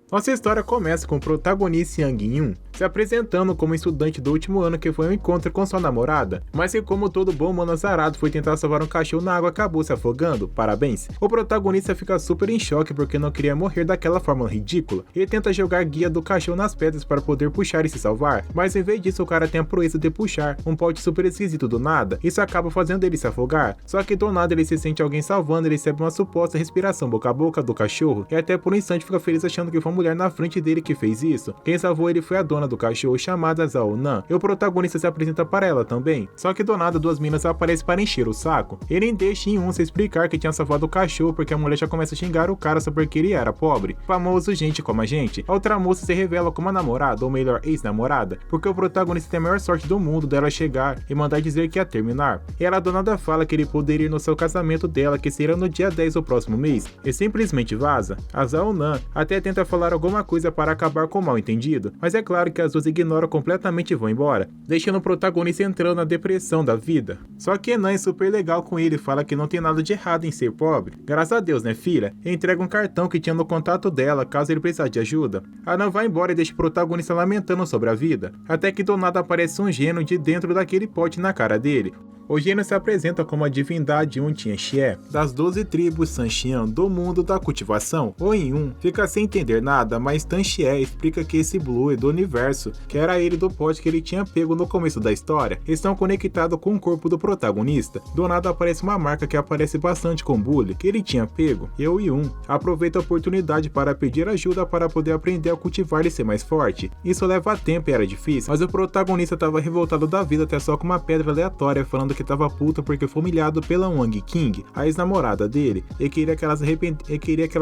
Nossa história começa com o protagonista Yang In-yoon se apresentando como estudante do último ano que foi ao encontro com sua namorada, mas que como todo bom humano azarado foi tentar salvar um cachorro na água e acabou se afogando, parabéns. O protagonista fica super em choque porque não queria morrer daquela forma ridícula. Ele tenta jogar a guia do cachorro nas pedras para poder puxar e se salvar, mas em vez disso o cara tem a proeza de puxar um pote super esquisito do nada, isso acaba fazendo ele se afogar, só que do nada ele se sente alguém salvando, ele recebe uma suposta respiração boca a boca do cachorro e até por um instante fica feliz achando que foi uma mulher na frente dele que fez isso. Quem salvou ele foi a dona do cachorro chamada Zhao Nan, e o protagonista se apresenta para ela também, só que do nada duas minas aparecem para encher o saco. Ele nem deixa em um se explicar que tinha salvado o cachorro porque a mulher já começa a xingar o cara só porque ele era pobre, famoso gente como a gente. A outra moça se revela como a namorada, ou melhor, ex-namorada, porque o protagonista tem a maior sorte do mundo dela chegar e mandar dizer que ia terminar. Ela do nada fala que ele poderia ir no seu casamento dela, que será no dia 10 do próximo mês, e simplesmente vaza. A Zhao Nan até tenta falar alguma coisa para acabar com o mal entendido, mas é claro que as duas ignoram completamente e vão embora, deixando o protagonista entrando na depressão da vida. Só que Nan é super legal com ele, fala que não tem nada de errado em ser pobre. Graças a Deus, né filha? E entrega um cartão que tinha no contato dela, caso ele precisasse de ajuda. A Nan vai embora e deixa o protagonista lamentando sobre a vida, até que do nada aparece um gênio de dentro daquele pote na cara dele. O gênio se apresenta como a divindade Um Tianxie, das 12 tribos Sanxian do mundo da cultivação. O In-yoon fica sem entender nada, mas Tanxie explica que esse Blue é do universo, que era ele do pote que ele tinha pego no começo da história, estão conectados com o corpo do protagonista. Do nada aparece uma marca que aparece bastante com o Bully, que ele tinha pego, e o In-yoon aproveita a oportunidade para pedir ajuda para poder aprender a cultivar e ser mais forte. Isso leva tempo e era difícil, mas o protagonista estava revoltado da vida até só com uma pedra aleatória falando que tava puta porque foi humilhado pela Wang King, a ex-namorada dele, e queria que ela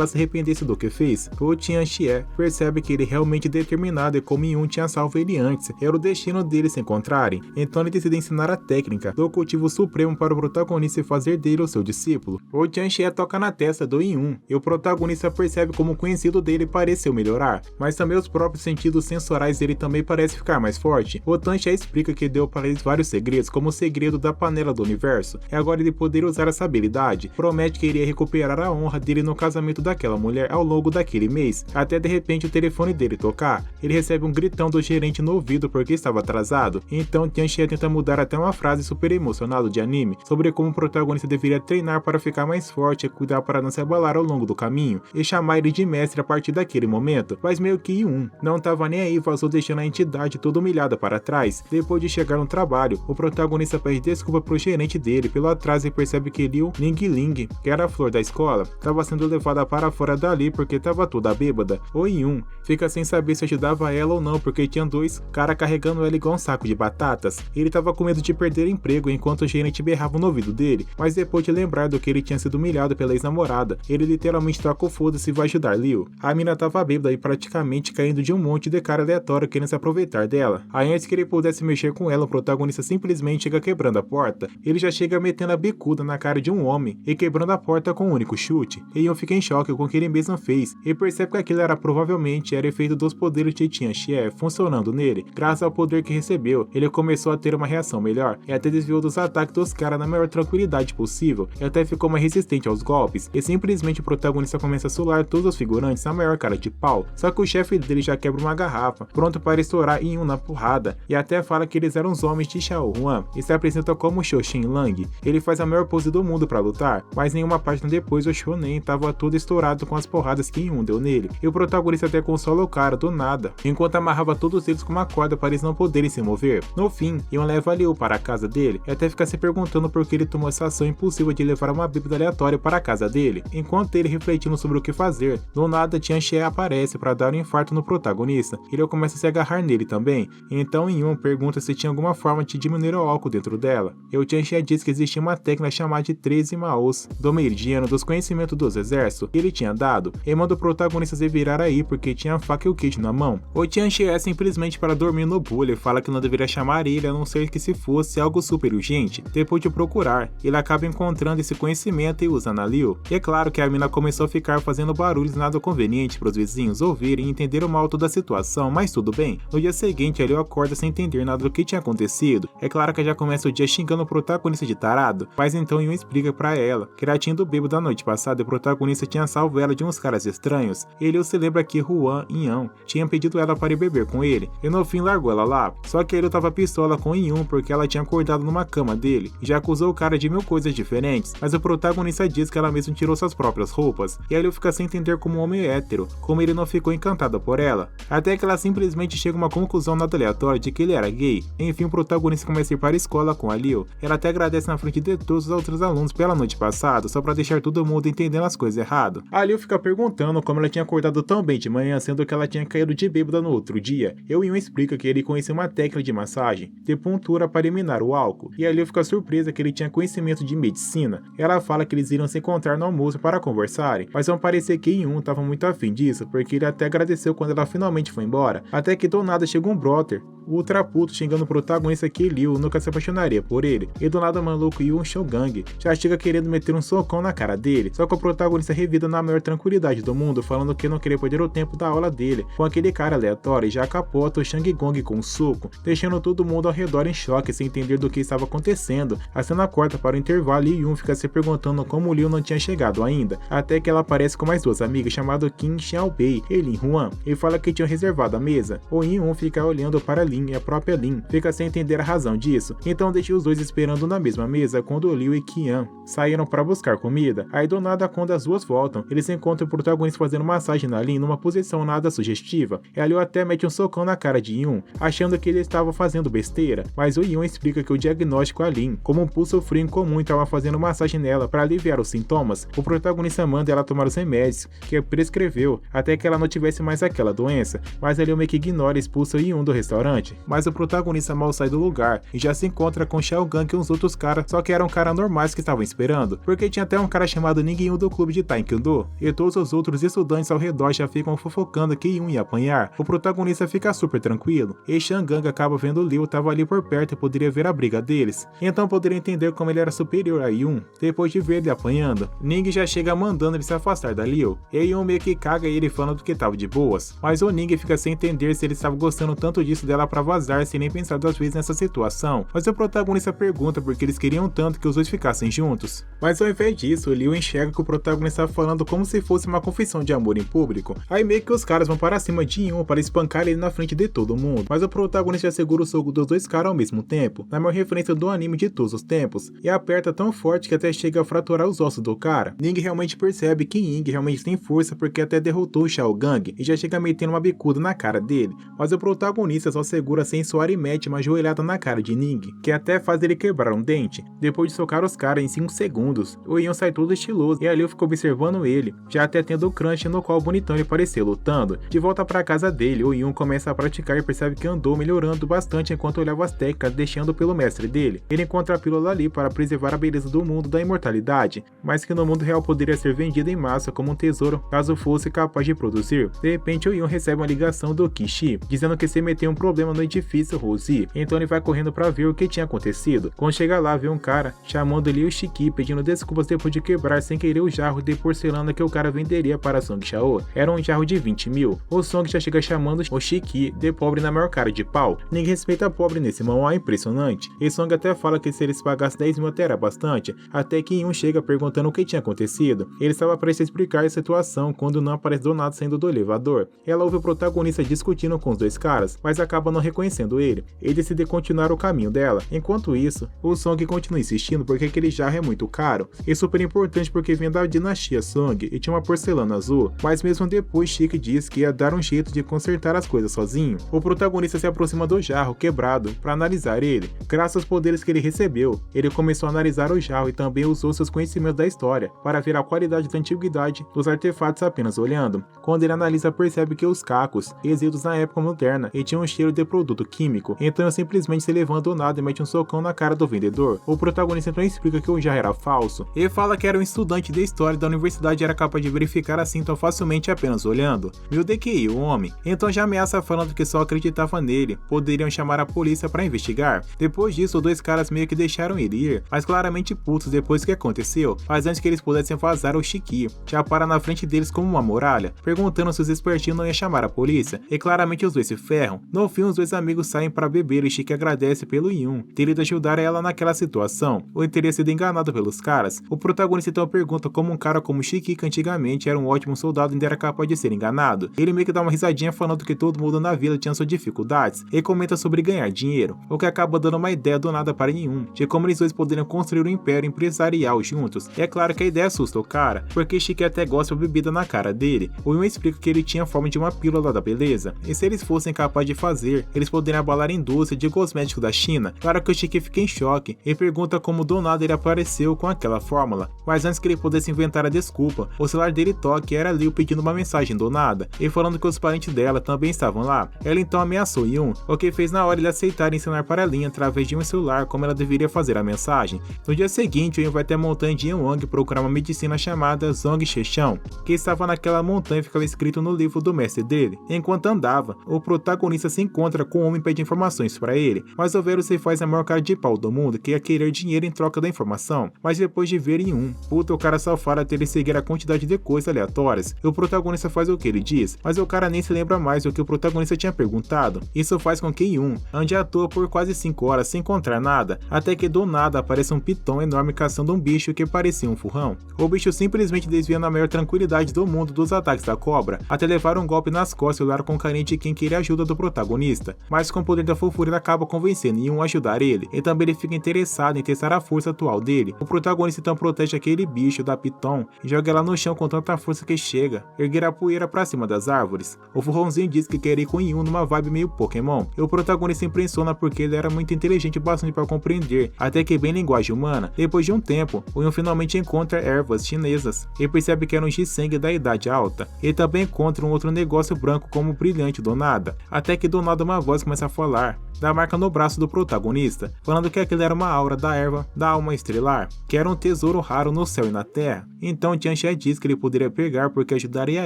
se arrependesse do que fez. O Tianxie percebe que ele é realmente determinado e como In-yoon tinha salvo ele antes, era o destino deles se encontrarem, então ele decide ensinar a técnica do cultivo supremo para o protagonista e fazer dele o seu discípulo. O Tianxie toca na testa do In-yoon, e o protagonista percebe como o conhecido dele pareceu melhorar, mas também os próprios sentidos sensoriais dele também parecem ficar mais forte. O Tianxie explica que deu para eles vários segredos, como o segredo da panela do universo, e agora ele poderia usar essa habilidade. Promete que iria recuperar a honra dele no casamento daquela mulher ao longo daquele mês, até de repente o telefone dele tocar. Ele recebe um gritão do gerente no ouvido porque estava atrasado, então Tianxie tenta mudar até uma frase super emocionada de anime, sobre como o protagonista deveria treinar para ficar mais forte e cuidar para não se abalar ao longo do caminho, e chamar ele de mestre a partir daquele momento, mas meio que In-yoon não tava nem aí, vazou deixando a entidade toda humilhada para trás. Depois de chegar no trabalho, o protagonista pede desculpa pro gerente dele pelo atraso e percebe que Liu Ling, que era a flor da escola, estava sendo levada para fora dali porque estava toda bêbada. O In-yoon fica sem saber se ajudava ela ou não porque tinha dois caras carregando ela igual um saco de batatas. Ele estava com medo de perder emprego enquanto o gerente berrava no ouvido dele, mas depois de lembrar do que ele tinha sido humilhado pela ex-namorada, ele literalmente toca o foda-se e vai ajudar Liu. A mina estava bêbada e praticamente caindo de um monte de cara aleatório querendo se aproveitar dela. Aí antes que ele pudesse mexer com ela, o protagonista simplesmente chega quebrando a porta. Ele já chega metendo a bicuda na cara de um homem e quebrando a porta com um único chute. E fica em choque com o que ele mesmo fez e percebe que aquilo provavelmente era efeito dos poderes de Tianxie funcionando nele. Graças ao poder que recebeu, ele começou a ter uma reação melhor e até desviou dos ataques dos caras na maior tranquilidade possível e até ficou mais resistente aos golpes. E simplesmente o protagonista começa a solar todos os figurantes na maior cara de pau. Só que o chefe dele já quebra uma garrafa, pronto para estourar em na porrada, e até fala que eles eram os homens de Xiao Huan e se apresenta como Shoshin Lang. Ele faz a maior pose do mundo para lutar, mas nenhuma página depois o Shonen estava todo estourado com as porradas que In-yoon deu nele, e o protagonista até consola o cara do nada, enquanto amarrava todos eles com uma corda para eles não poderem se mover. No fim, In-yoon leva Liu para a casa dele e até fica se perguntando por que ele tomou essa ação impulsiva de levar uma bêbada aleatória para a casa dele. Enquanto ele refletindo sobre o que fazer, do nada Tianxie aparece para dar um infarto no protagonista. Ele começa a se agarrar nele também, então In-yoon pergunta se tinha alguma forma de diminuir o álcool dentro dela, e o Tianxie diz que existia uma técnica chamada de 13 Maos, do meridiano dos conhecimentos dos exércitos, que ele tinha dado, e manda o protagonista se virar aí porque tinha a faca e o queijo na mão. O Tianxie é simplesmente para dormir no Bully e fala que não deveria chamar ele a não ser que se fosse algo super urgente. Depois de procurar, ele acaba encontrando esse conhecimento e usa na Liu. E é claro que a mina começou a ficar fazendo barulhos nada conveniente para os vizinhos ouvirem e entender o mal toda a situação, mas tudo bem. No dia seguinte, a Liu acorda sem entender nada do que tinha acontecido. É claro que já começa o dia xingando xingando o protagonista de tarado, mas então Yun explica pra ela que ela tinha ido bêbado da noite passada e o protagonista tinha salvo ela de uns caras estranhos. Ele se lembra que Huan Yan tinha pedido ela para ir beber com ele, e no fim largou ela lá. Só que ele tava pistola com Yun porque ela tinha acordado numa cama dele, e já acusou o cara de 1000 coisas diferentes, mas o protagonista diz que ela mesmo tirou suas próprias roupas, e ele fica sem entender como um homem hétero, como ele não ficou encantado por ela, até que ela simplesmente chega a uma conclusão nada aleatória de que ele era gay. Enfim, o protagonista começa a ir para a escola com a Liu. Ela até agradece na frente de todos os outros alunos pela noite passada, só pra deixar todo mundo entendendo as coisas errado. A Liu fica perguntando como ela tinha acordado tão bem de manhã, sendo que ela tinha caído de bêbada no outro dia. Yun explica que ele conhecia uma técnica de massagem, de puntura para eliminar o álcool, e a Liu fica surpresa que ele tinha conhecimento de medicina. Ela fala que eles iriam se encontrar no almoço para conversarem, mas não parecia que Yun tava muito afim disso, porque ele até agradeceu quando ela finalmente foi embora, até que do nada chega um brother, o ultra puto, xingando o protagonista que Liu nunca se apaixonaria por ele, e do nada o maluco Yun Shogang já chega querendo meter um socão na cara dele, só que o protagonista revida na maior tranquilidade do mundo, falando que não queria perder o tempo da aula dele com aquele cara aleatório, e já capota o Shang Gong com um soco, deixando todo mundo ao redor em choque, sem entender do que estava acontecendo. A cena corta para o intervalo e Yun fica se perguntando como Liu não tinha chegado ainda, até que ela aparece com mais duas amigas chamadas Qin Xiaobei e Lin Huan, e fala que tinham reservado a mesa. O Yun fica olhando para Lin e a própria Lin fica sem entender a razão disso, então deixa os dois esperando na mesma mesa quando Liu e Qian saíram para buscar comida. Aí do nada, quando as duas voltam, eles encontram o protagonista fazendo massagem na Lin numa posição nada sugestiva, e a Liu até mete um socão na cara de Yun, achando que ele estava fazendo besteira, mas o Yun explica que o diagnóstico a Lin, como um pulso frio incomum, estava fazendo massagem nela para aliviar os sintomas. O protagonista manda ela tomar os remédios que prescreveu, até que ela não tivesse mais aquela doença, mas a Liu meio que ignora e expulsa o Yun do restaurante. Mas o protagonista mal sai do lugar e já se encontra com Xiao Gang e uns outros caras, só que eram caras normais que estavam esperando, porque tinha até um cara chamado Ning do clube de Taekwondo, e todos os outros estudantes ao redor já ficam fofocando que Yun ia apanhar. O protagonista fica super tranquilo, e Xiang acaba vendo Liu tava ali por perto e poderia ver a briga deles, então poderia entender como ele era superior a Yun, depois de ver ele apanhando. Ning já chega mandando ele se afastar da Liu, e Yun meio que caga ele falando que tava de boas, mas o Ning fica sem entender se ele estava gostando tanto disso dela pra vazar sem nem pensar duas vezes nessa situação, mas o protagonista pergunta porque eles queriam tanto que os dois ficassem juntos. Mas ao invés disso, Liu enxerga que o protagonista está falando como se fosse uma confissão de amor em público. Aí meio que os caras vão para cima de Yun para espancar ele na frente de todo mundo, mas o protagonista segura o soco dos dois caras ao mesmo tempo, na maior referência do anime de todos os tempos, e aperta tão forte que até chega a fraturar os ossos do cara. Ning realmente percebe que Ying realmente tem força porque até derrotou o Xiao Gang e já chega metendo uma bicuda na cara dele, mas o protagonista só segura sem suar e mete uma joelhada na cara de Ning, que até faz ele quebrar um dente. Depois de socar os caras em 5 segundos, o Yun sai todo estiloso e a Liu fica observando ele, já até tendo o crunch no qual o bonitão ele parecia lutando. De volta para casa dele, o Yun começa a praticar e percebe que andou melhorando bastante enquanto olhava as técnicas deixando pelo mestre dele. Ele encontra a pílula ali para preservar a beleza do mundo da imortalidade, mas que no mundo real poderia ser vendida em massa como um tesouro caso fosse capaz de produzir. De repente, o Yun recebe uma ligação do Kishi, dizendo que se meteu um problema no edifício Rosie, então ele vai correndo para ver o que tinha acontecido. Quando chega lá, vê um cara chamando Liu Shiki pedindo desculpas depois de quebrar sem querer o jarro de porcelana que o cara venderia para Song Xiao. Era um jarro de 20 mil. O Song já chega chamando o Shiki de pobre na maior cara de pau. Ninguém respeita pobre nesse mão, é impressionante. E Song até fala que se eles pagassem 10 mil até era bastante, até que Yun chega perguntando o que tinha acontecido. Ele estava prestes a explicar a situação quando não aparece do nada saindo do elevador. Ela ouve o protagonista discutindo com os dois caras, mas acaba não reconhecendo ele. Ele decide continuar o caminho dela. Enquanto isso, o Song continua insistindo porque aquele jarro é muito caro e super importante porque vem da dinastia Song e tinha uma porcelana azul, mas mesmo depois Shiki diz que ia dar um jeito de consertar as coisas sozinho. O protagonista se aproxima do jarro quebrado para analisar ele. Graças aos poderes que ele recebeu, ele começou a analisar o jarro e também usou seus conhecimentos da história para ver a qualidade da antiguidade dos artefatos apenas olhando. Quando ele analisa, percebe que os cacos, resíduos na época moderna, e tinham um cheiro de produto químico, então simplesmente se levanta do nada e mete um socão na cara do vendedor. O protagonista então explica que o jarro era falso e fala que era um estudante de história da universidade e era capaz de verificar assim tão facilmente apenas olhando. Meu DQI, o homem, então já ameaça falando que só acreditava nele, poderiam chamar a polícia para investigar. Depois disso, os dois caras meio que deixaram ele ir, mas claramente putos depois que aconteceu, mas antes que eles pudessem vazar, o Shiki já para na frente deles como uma muralha, perguntando se os espertinhos não iam chamar a polícia, e claramente os dois se ferram. No fim, os os dois amigos saem para beber e Shiki agradece pelo Yun ter ido ajudar ela naquela situação, ou teria sido enganado pelos caras. O protagonista então pergunta como um cara como Shiki, que antigamente era um ótimo soldado, ainda era capaz de ser enganado. Ele meio que dá uma risadinha falando que todo mundo na vila tinha suas dificuldades e comenta sobre ganhar dinheiro, o que acaba dando uma ideia do nada para Yun, de como eles dois poderiam construir um império empresarial juntos. E é claro que a ideia assusta o cara, porque Shiki até gosta de bebida na cara dele. O Yun explica que ele tinha a forma de uma pílula da beleza, e se eles fossem capazes de fazer, eles poderiam abalar a indústria de cosméticos da China. Claro que o Shiki fica em choque e pergunta como do nada ele apareceu com aquela fórmula, mas antes que ele pudesse inventar a desculpa, o celular dele toca e era Liu pedindo uma mensagem do nada, e falando que os parentes dela também estavam lá. Ela então ameaçou Yun, o que fez na hora ele aceitar ensinar para a Lin através de um celular como ela deveria fazer a mensagem. No dia seguinte, Yun vai até a montanha de Yenwang procurar uma medicina chamada Zhong Sheshang, que estava naquela montanha e ficava escrito no livro do mestre dele. Enquanto andava, o protagonista se encontra com um homem e pede informações para ele, mas o Vero se faz a maior cara de pau do mundo, que ia querer dinheiro em troca da informação. Mas depois de ver Yun, o cara safado até ele seguir a quantidade de coisas aleatórias, e o protagonista faz o que ele diz, mas o cara nem se lembra mais do que o protagonista tinha perguntado. Isso faz com que Yun ande à toa por quase 5 horas sem encontrar nada, até que do nada aparece um pitão enorme caçando um bicho que parecia um furrão. O bicho simplesmente desvia na maior tranquilidade do mundo dos ataques da cobra, até levar um golpe nas costas e olhar com carinho de quem queria ajuda do protagonista, mas com o poder da fofura ele acaba convencendo Yun a ajudar ele, e também ele fica interessado em testar a força atual dele. O protagonista então protege aquele bicho da Piton e joga ela no chão com tanta força que chega a erguer a poeira pra cima das árvores. O furrãozinho diz que quer ir com Yun numa vibe meio Pokémon, e o protagonista impressiona porque ele era muito inteligente bastante para compreender, até que bem linguagem humana. Depois de um tempo, o Yun finalmente encontra ervas chinesas e percebe que era um ginseng da idade alta. Ele também encontra um outro negócio branco como brilhante do nada, até que do nada uma voz começa a falar, da marca no braço do protagonista, falando que aquilo era uma aura da erva da alma estrelar, que era um tesouro raro no céu e na terra. Então Tianxia diz que ele poderia pegar porque ajudaria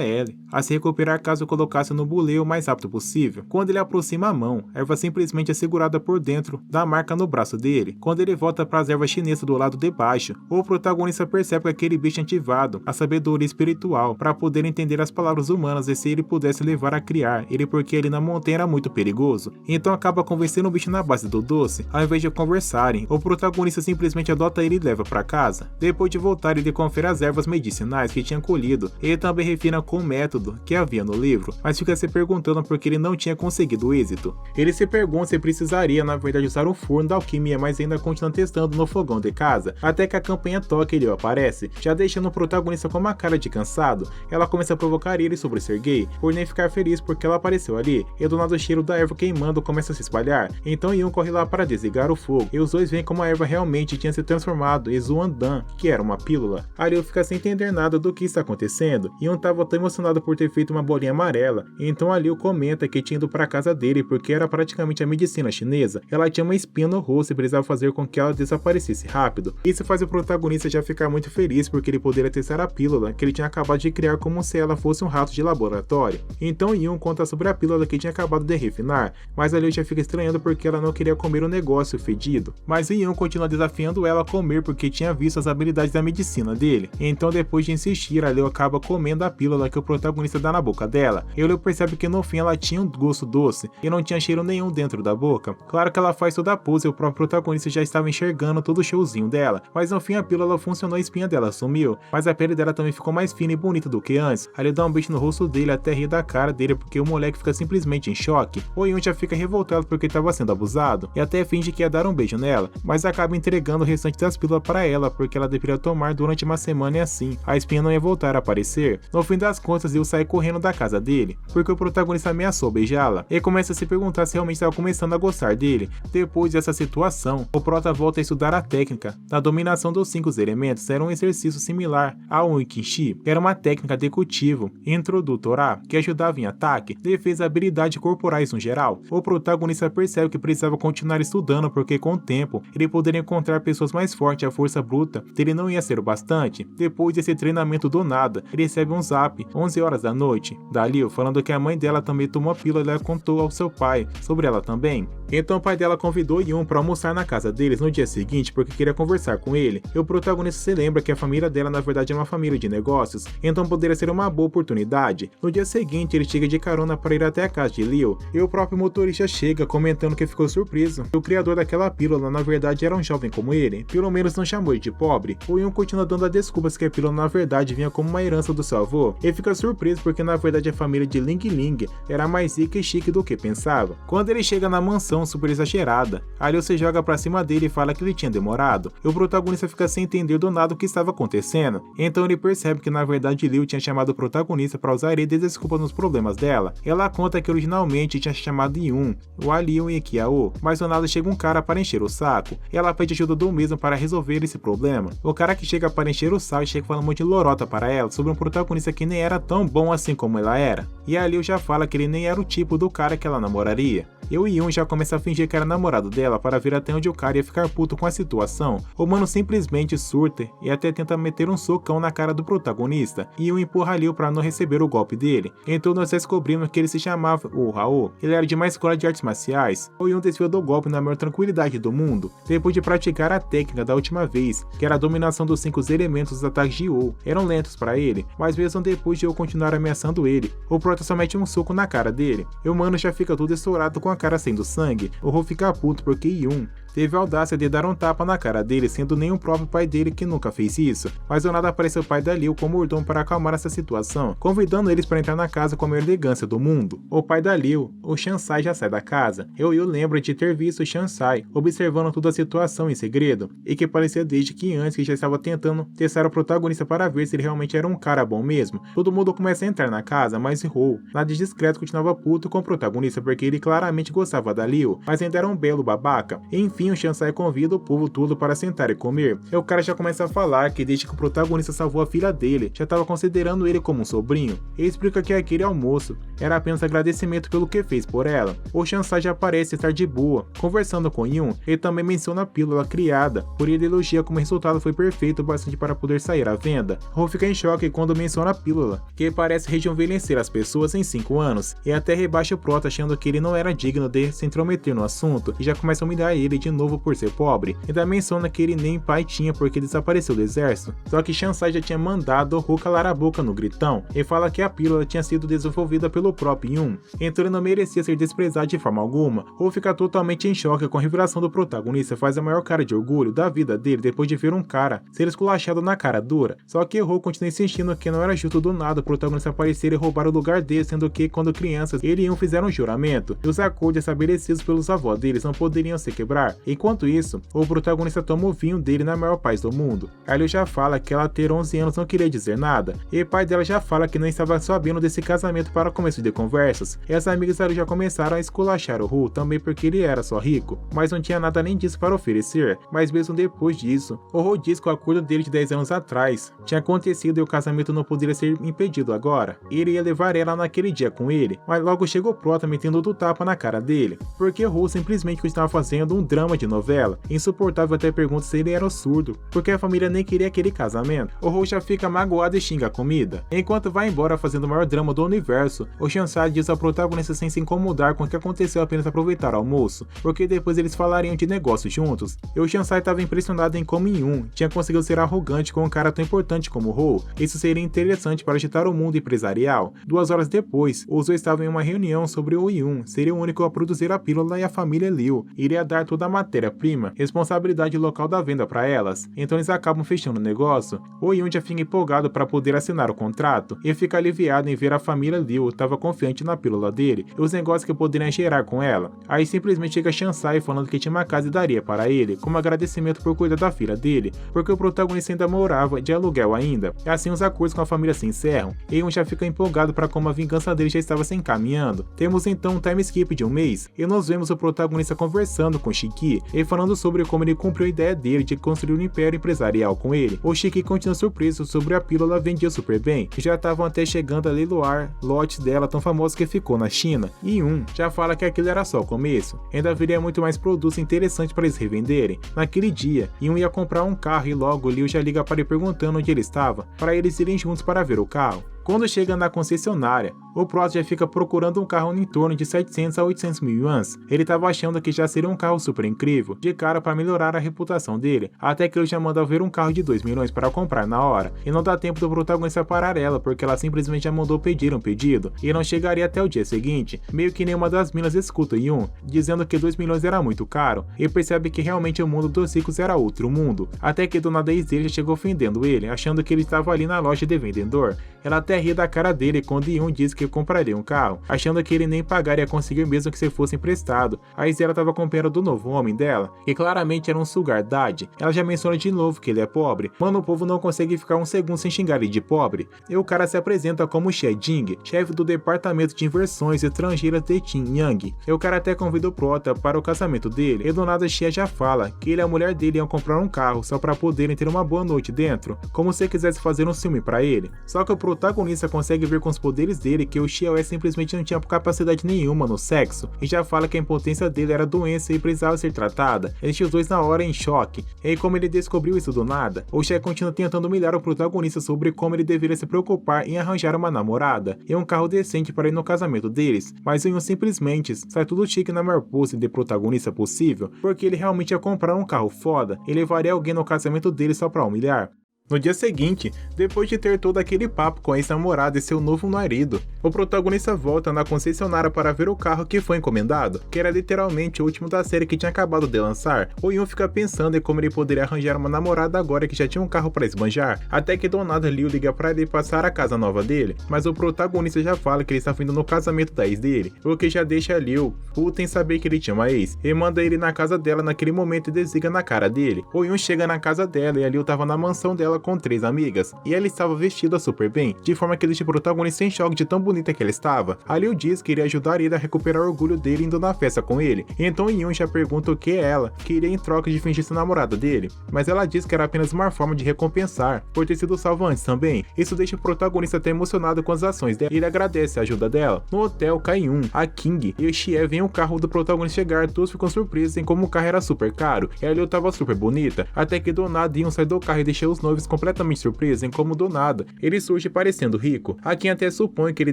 ele a se recuperar caso colocasse no buleio o mais rápido possível. Quando ele aproxima a mão, a erva simplesmente é segurada por dentro da marca no braço dele. Quando ele volta para as ervas chinesas do lado de baixo, o protagonista percebe que aquele bicho tinha ativado a sabedoria espiritual para poder entender as palavras humanas e se ele pudesse levar a criar ele, porque ele na montanha era muito perigoso. Então acaba convencendo o bicho na base do doce. Ao invés de conversarem, o protagonista simplesmente adota ele e leva para casa. Depois de voltar, ele confere as ervas medicinais que tinha colhido. Ele também refina com o método que havia no livro, mas fica se perguntando por que ele não tinha conseguido êxito. Ele se pergunta se precisaria na verdade usar o forno da alquimia, mas ainda continua testando no fogão de casa, até que a campanha toca e ele aparece, já deixando o protagonista com uma cara de cansado. Ela começa a provocar ele sobre ser gay, por nem ficar feliz porque ela apareceu ali, e do nada o cheiro da erva queimando começa a se espalhar. Então Yun corre lá para desligar o fogo, e os dois veem como a erva realmente tinha se transformado em Zuandan, que era uma pílula. A Liu fica sem entender nada do que está acontecendo, e Yun estava tão emocionado por ter feito uma bolinha amarela, então a Liu comenta que tinha ido para a casa dele porque era praticamente a medicina chinesa. Ela tinha uma espinha no rosto e precisava fazer com que ela desaparecesse rápido. Isso faz o protagonista já ficar muito feliz porque ele poderia testar a pílula que ele tinha acabado de criar como se ela fosse um rato de laboratório. Então Yun conta sobre a pílula que tinha acabado de refinar, mas a Liu já fica estranhando porque ela não queria comer o negócio fedido. Mas Yun continua desafiando ela a comer porque tinha visto as habilidades da medicina dele. Então depois de insistir, a Liu acaba comendo a pílula que o protagonista dá na boca dela. E a Liu percebe que no fim ela tinha um gosto doce e não tinha cheiro nenhum dentro da boca. Claro que ela faz toda a pose e o próprio protagonista já estava enxergando todo o showzinho dela, mas no fim a pílula funcionou e a espinha dela sumiu, mas a pele dela também ficou mais fina e bonita do que antes. A Liu dá um beijo no rosto dele até rir da cara dele porque o moleque fica simplesmente em choque. O Yun já fica revoltado porque estava sendo abusado e até finge que ia dar um beijo nela, mas acaba entregando o restante das pílulas para ela porque ela deveria tomar durante uma semana e assim a espinha não ia voltar a aparecer. No fim das contas, Liu sai correndo da casa dele porque o protagonista ameaçou beijá-la e começa a se perguntar se realmente estava começando a gostar dele. Depois dessa situação, o prota volta a estudar a técnica da dominação dos 5 elementos. Era um exercício similar ao Uikinshi, que era uma técnica de cultivo introdutora que ajudava em ataque, defesa e habilidades corporais no geral. O protagonista percebe que precisava continuar estudando porque com o tempo ele poderia encontrar pessoas mais fortes e a força bruta dele não ia ser o bastante. Depois desse treinamento do nada, ele recebe um zap 11 horas da noite da Liu falando que a mãe dela também tomou a pílula e ela contou ao seu pai sobre ela também. Então o pai dela convidou Yun para almoçar na casa deles no dia seguinte porque queria conversar com ele. E o protagonista se lembra que a família dela na verdade é uma família de negócios, então poderia ser uma boa oportunidade. No dia seguinte ele chega de carona para ir até a casa de Liu e o próprio próprio motorista chega comentando que ficou surpreso que o criador daquela pílula na verdade era um jovem como ele, pelo menos não chamou ele de pobre. O Yun continua dando as desculpas que a pílula na verdade vinha como uma herança do seu avô. Ele fica surpreso porque na verdade a família de Ling Ling era mais rica e chique do que pensava. Quando ele chega na mansão super exagerada, a Liu se joga pra cima dele e fala que ele tinha demorado, e o protagonista fica sem entender do nada o que estava acontecendo. Então ele percebe que na verdade Liu tinha chamado o protagonista para usar ele de desculpa nos problemas dela. Ela conta que originalmente tinha chamado Yun, o Liu e Kiao, mas do nada chega um cara para encher o saco. Ela pede ajuda do mesmo para resolver esse problema. O cara que chega para encher o saco chega falando um monte de lorota para ela sobre um protagonista que nem era tão bom assim como ela era. E a Liu já fala que ele nem era o tipo do cara que ela namoraria. E o Yun já começa a fingir que era namorado dela para ver até onde o cara ia ficar puto com a situação. O mano simplesmente surta e até tenta meter um socão na cara do protagonista, e Yun empurra Liu para não receber o golpe dele. Então nós descobrimos que ele se chamava o Hao, ele era de uma escola de artes marciais. O Yun desviou do golpe na maior tranquilidade do mundo, depois de praticar a técnica da última vez, que era a dominação dos 5 elementos dos ataques de You. Eram lentos para ele, mas mesmo depois de eu continuar ameaçando ele, o prota só mete um soco na cara dele, e o mano já fica todo estourado com a cara saindo sangue. O Ho fica puto porque Yun teve a audácia de dar um tapa na cara dele, sendo nem o próprio pai dele que nunca fez isso. Mas do nada aparece o pai da Liu como mordomo para acalmar essa situação, convidando eles para entrar na casa com a maior elegância do mundo. O pai da Liu, o Shansai, já sai da casa. Eu lembro de ter visto o Shansai observando toda a situação em segredo, e que parecia desde que antes que já estava tentando testar o protagonista para ver se ele realmente era um cara bom mesmo. Todo mundo começa a entrar na casa, mas Ho, nada de discreto, continuava puto com o protagonista porque ele claramente gostava da Liu, mas ainda era um belo babaca. Enfim, o Shansai convida o povo todo para sentar e comer. E o cara já começa a falar que desde que o protagonista salvou a filha dele, já estava considerando ele como um sobrinho. Ele explica que aquele almoço era apenas agradecimento pelo que fez por ela. O Shansai já parece estar de boa, conversando com Yun. Ele também menciona a pílula criada, por ele elogia como o resultado foi perfeito bastante para poder sair à venda. Ho fica em choque quando menciona a pílula, que parece rejuvenescer as pessoas em 5 anos, e até rebaixa o prota achando que ele não era digno de se intrometer no assunto, e já começa a humilhar ele de novo por ser pobre. Ainda menciona que ele nem pai tinha porque desapareceu do exército, só que Shansai já tinha mandado Ho calar a boca no gritão, e fala que a pílula tinha sido desenvolvida pelo próprio Yun, então ele não merecia ser desprezado de forma alguma. Ho fica totalmente em choque com a revelação do protagonista, faz a maior cara de orgulho da vida dele depois de ver um cara ser esculachado na cara dura, só que Ho continua insistindo que não era justo do nada o protagonista aparecer e roubar o lugar dele, sendo que quando crianças ele e Yun fizeram um juramento, e os acordos estabelecidos pelos avós deles não poderiam se quebrar. Enquanto isso, o protagonista toma o vinho dele na maior paz do mundo. A Liu já fala que ela ter 11 anos não queria dizer nada, e o pai dela já fala que não estava sabendo desse casamento para começo de conversas, e as amigas da Liu já começaram a esculachar o Ho também porque ele era só rico, mas não tinha nada além disso para oferecer. Mas mesmo depois disso, o Ho diz que o acordo dele de 10 anos atrás tinha acontecido e o casamento não poderia ser impedido agora. Ele ia levar ela naquele dia com ele, mas logo chega o prota metendo outro tapa na cara dele, porque o Ho simplesmente estava fazendo um drama de novela. Insuportável até pergunta se ele era surdo, porque a família nem queria aquele casamento. O Ho já fica magoado e xinga a comida. Enquanto vai embora fazendo o maior drama do universo, o Shansai diz ao protagonista sem se incomodar com o que aconteceu, apenas aproveitar o almoço, porque depois eles falariam de negócio juntos. E o Shansai estava impressionado em como Yun tinha conseguido ser arrogante com um cara tão importante como Ho. Isso seria interessante para agitar o mundo empresarial. 2 horas depois, os dois estavam em uma reunião sobre o Yun seria o único a produzir a pílula e a família Liu iria dar toda a matéria-prima, responsabilidade local da venda para elas. Então eles acabam fechando o negócio. O Yun já fica empolgado para poder assinar o contrato e fica aliviado em ver a família Liu estava confiante na pílula dele e os negócios que poderiam gerar com ela. Aí simplesmente chega Shansai falando que tinha uma casa e daria para ele, como agradecimento por cuidar da filha dele, porque o protagonista ainda morava de aluguel ainda. E assim os acordos com a família se encerram, e Yun já fica empolgado para como a vingança dele já estava se encaminhando. Temos então um time skip de um mês, e nós vemos o protagonista conversando com Shiki, e falando sobre como ele cumpriu a ideia dele de construir um império empresarial com ele. O Shiki continua surpreso sobre a pílula vendia super bem, e já estavam até chegando a leiloar lotes dela tão famosos que ficou na China. E Yun já fala que aquilo era só o começo, ainda haveria muito mais produtos interessantes para eles revenderem. Naquele dia, Yun ia comprar um carro e logo Liu já liga para ele perguntando onde ele estava, para eles irem juntos para ver o carro. Quando chega na concessionária, o Prost já fica procurando um carro em torno de 700 a 800 mil yuans. Ele estava achando que já seria um carro super incrível, de cara para melhorar a reputação dele, até que ele já manda ver um carro de 2 milhões para comprar na hora, e não dá tempo do protagonista parar ela, porque ela simplesmente já mandou pedir um pedido, e não chegaria até o dia seguinte. Meio que nenhuma das minas escuta Yun, dizendo que 2 milhões era muito caro, e percebe que realmente o mundo dos ricos era outro mundo, até que do nada a ex dele já chegou ofendendo ele, achando que ele estava ali na loja de vendedor. Ela até ri da cara dele quando Yun diz que compraria um carro, achando que ele nem pagaria conseguir mesmo que se fosse emprestado. A ex dela estava comprando do novo homem dela, que claramente era um sugar daddy. Ela já menciona de novo que ele é pobre, mano, o povo não consegue ficar um segundo sem xingar ele de pobre. E o cara se apresenta como Xie Jing, chefe do departamento de inversões estrangeiras de Qin Yang. E o cara até convida o Prota para o casamento dele, e do nada Xie já fala que ele e a mulher dele iam comprar um carro só para poderem ter uma boa noite dentro, como se quisesse fazer um filme para ele. Só que o protagonista consegue ver com os poderes dele que o Xiao simplesmente não tinha capacidade nenhuma no sexo, e já fala que a impotência dele era doença e precisava ser tratada. Eles tinham os dois na hora em choque, e aí como ele descobriu isso do nada, o Xiao continua tentando humilhar o protagonista sobre como ele deveria se preocupar em arranjar uma namorada e um carro decente para ir no casamento deles, mas o Yun simplesmente sai tudo chique na maior pose de protagonista possível, porque ele realmente ia comprar um carro foda e levaria alguém no casamento dele só pra humilhar. No dia seguinte, depois de ter todo aquele papo com a ex-namorada e seu novo marido, o protagonista volta na concessionária para ver o carro que foi encomendado, que era literalmente o último da série que tinha acabado de lançar. O Yun fica pensando em como ele poderia arranjar uma namorada agora que já tinha um carro para esbanjar, até que do nada Liu liga para ele passar a casa nova dele, mas o protagonista já fala que ele está vindo no casamento da ex dele, o que já deixa Liu puto em saber que ele tinha uma ex, e manda ele na casa dela naquele momento e desliga na cara dele. O Yun chega na casa dela e a Liu tava na mansão dela com 3 amigas, e ela estava vestida super bem, de forma que deixa o protagonista em choque de tão bonita que ela estava. A Liu diz que iria ajudar ele a recuperar o orgulho dele indo na festa com ele, então Yun já pergunta o que ela queria em troca de fingir ser namorada dele, mas ela diz que era apenas uma forma de recompensar, por ter sido salvo antes também. Isso deixa o protagonista até emocionado com as ações dela, e ele agradece a ajuda dela. No hotel, Kai-Yun, a King e o Xie veem o carro do protagonista chegar, todos ficam surpresos em como o carro era super caro, e a Liu tava super bonita, até que do nada Yun sai do carro e deixa os noivos completamente surpresos em como do nada ele surge parecendo rico. A Kim até supõe que ele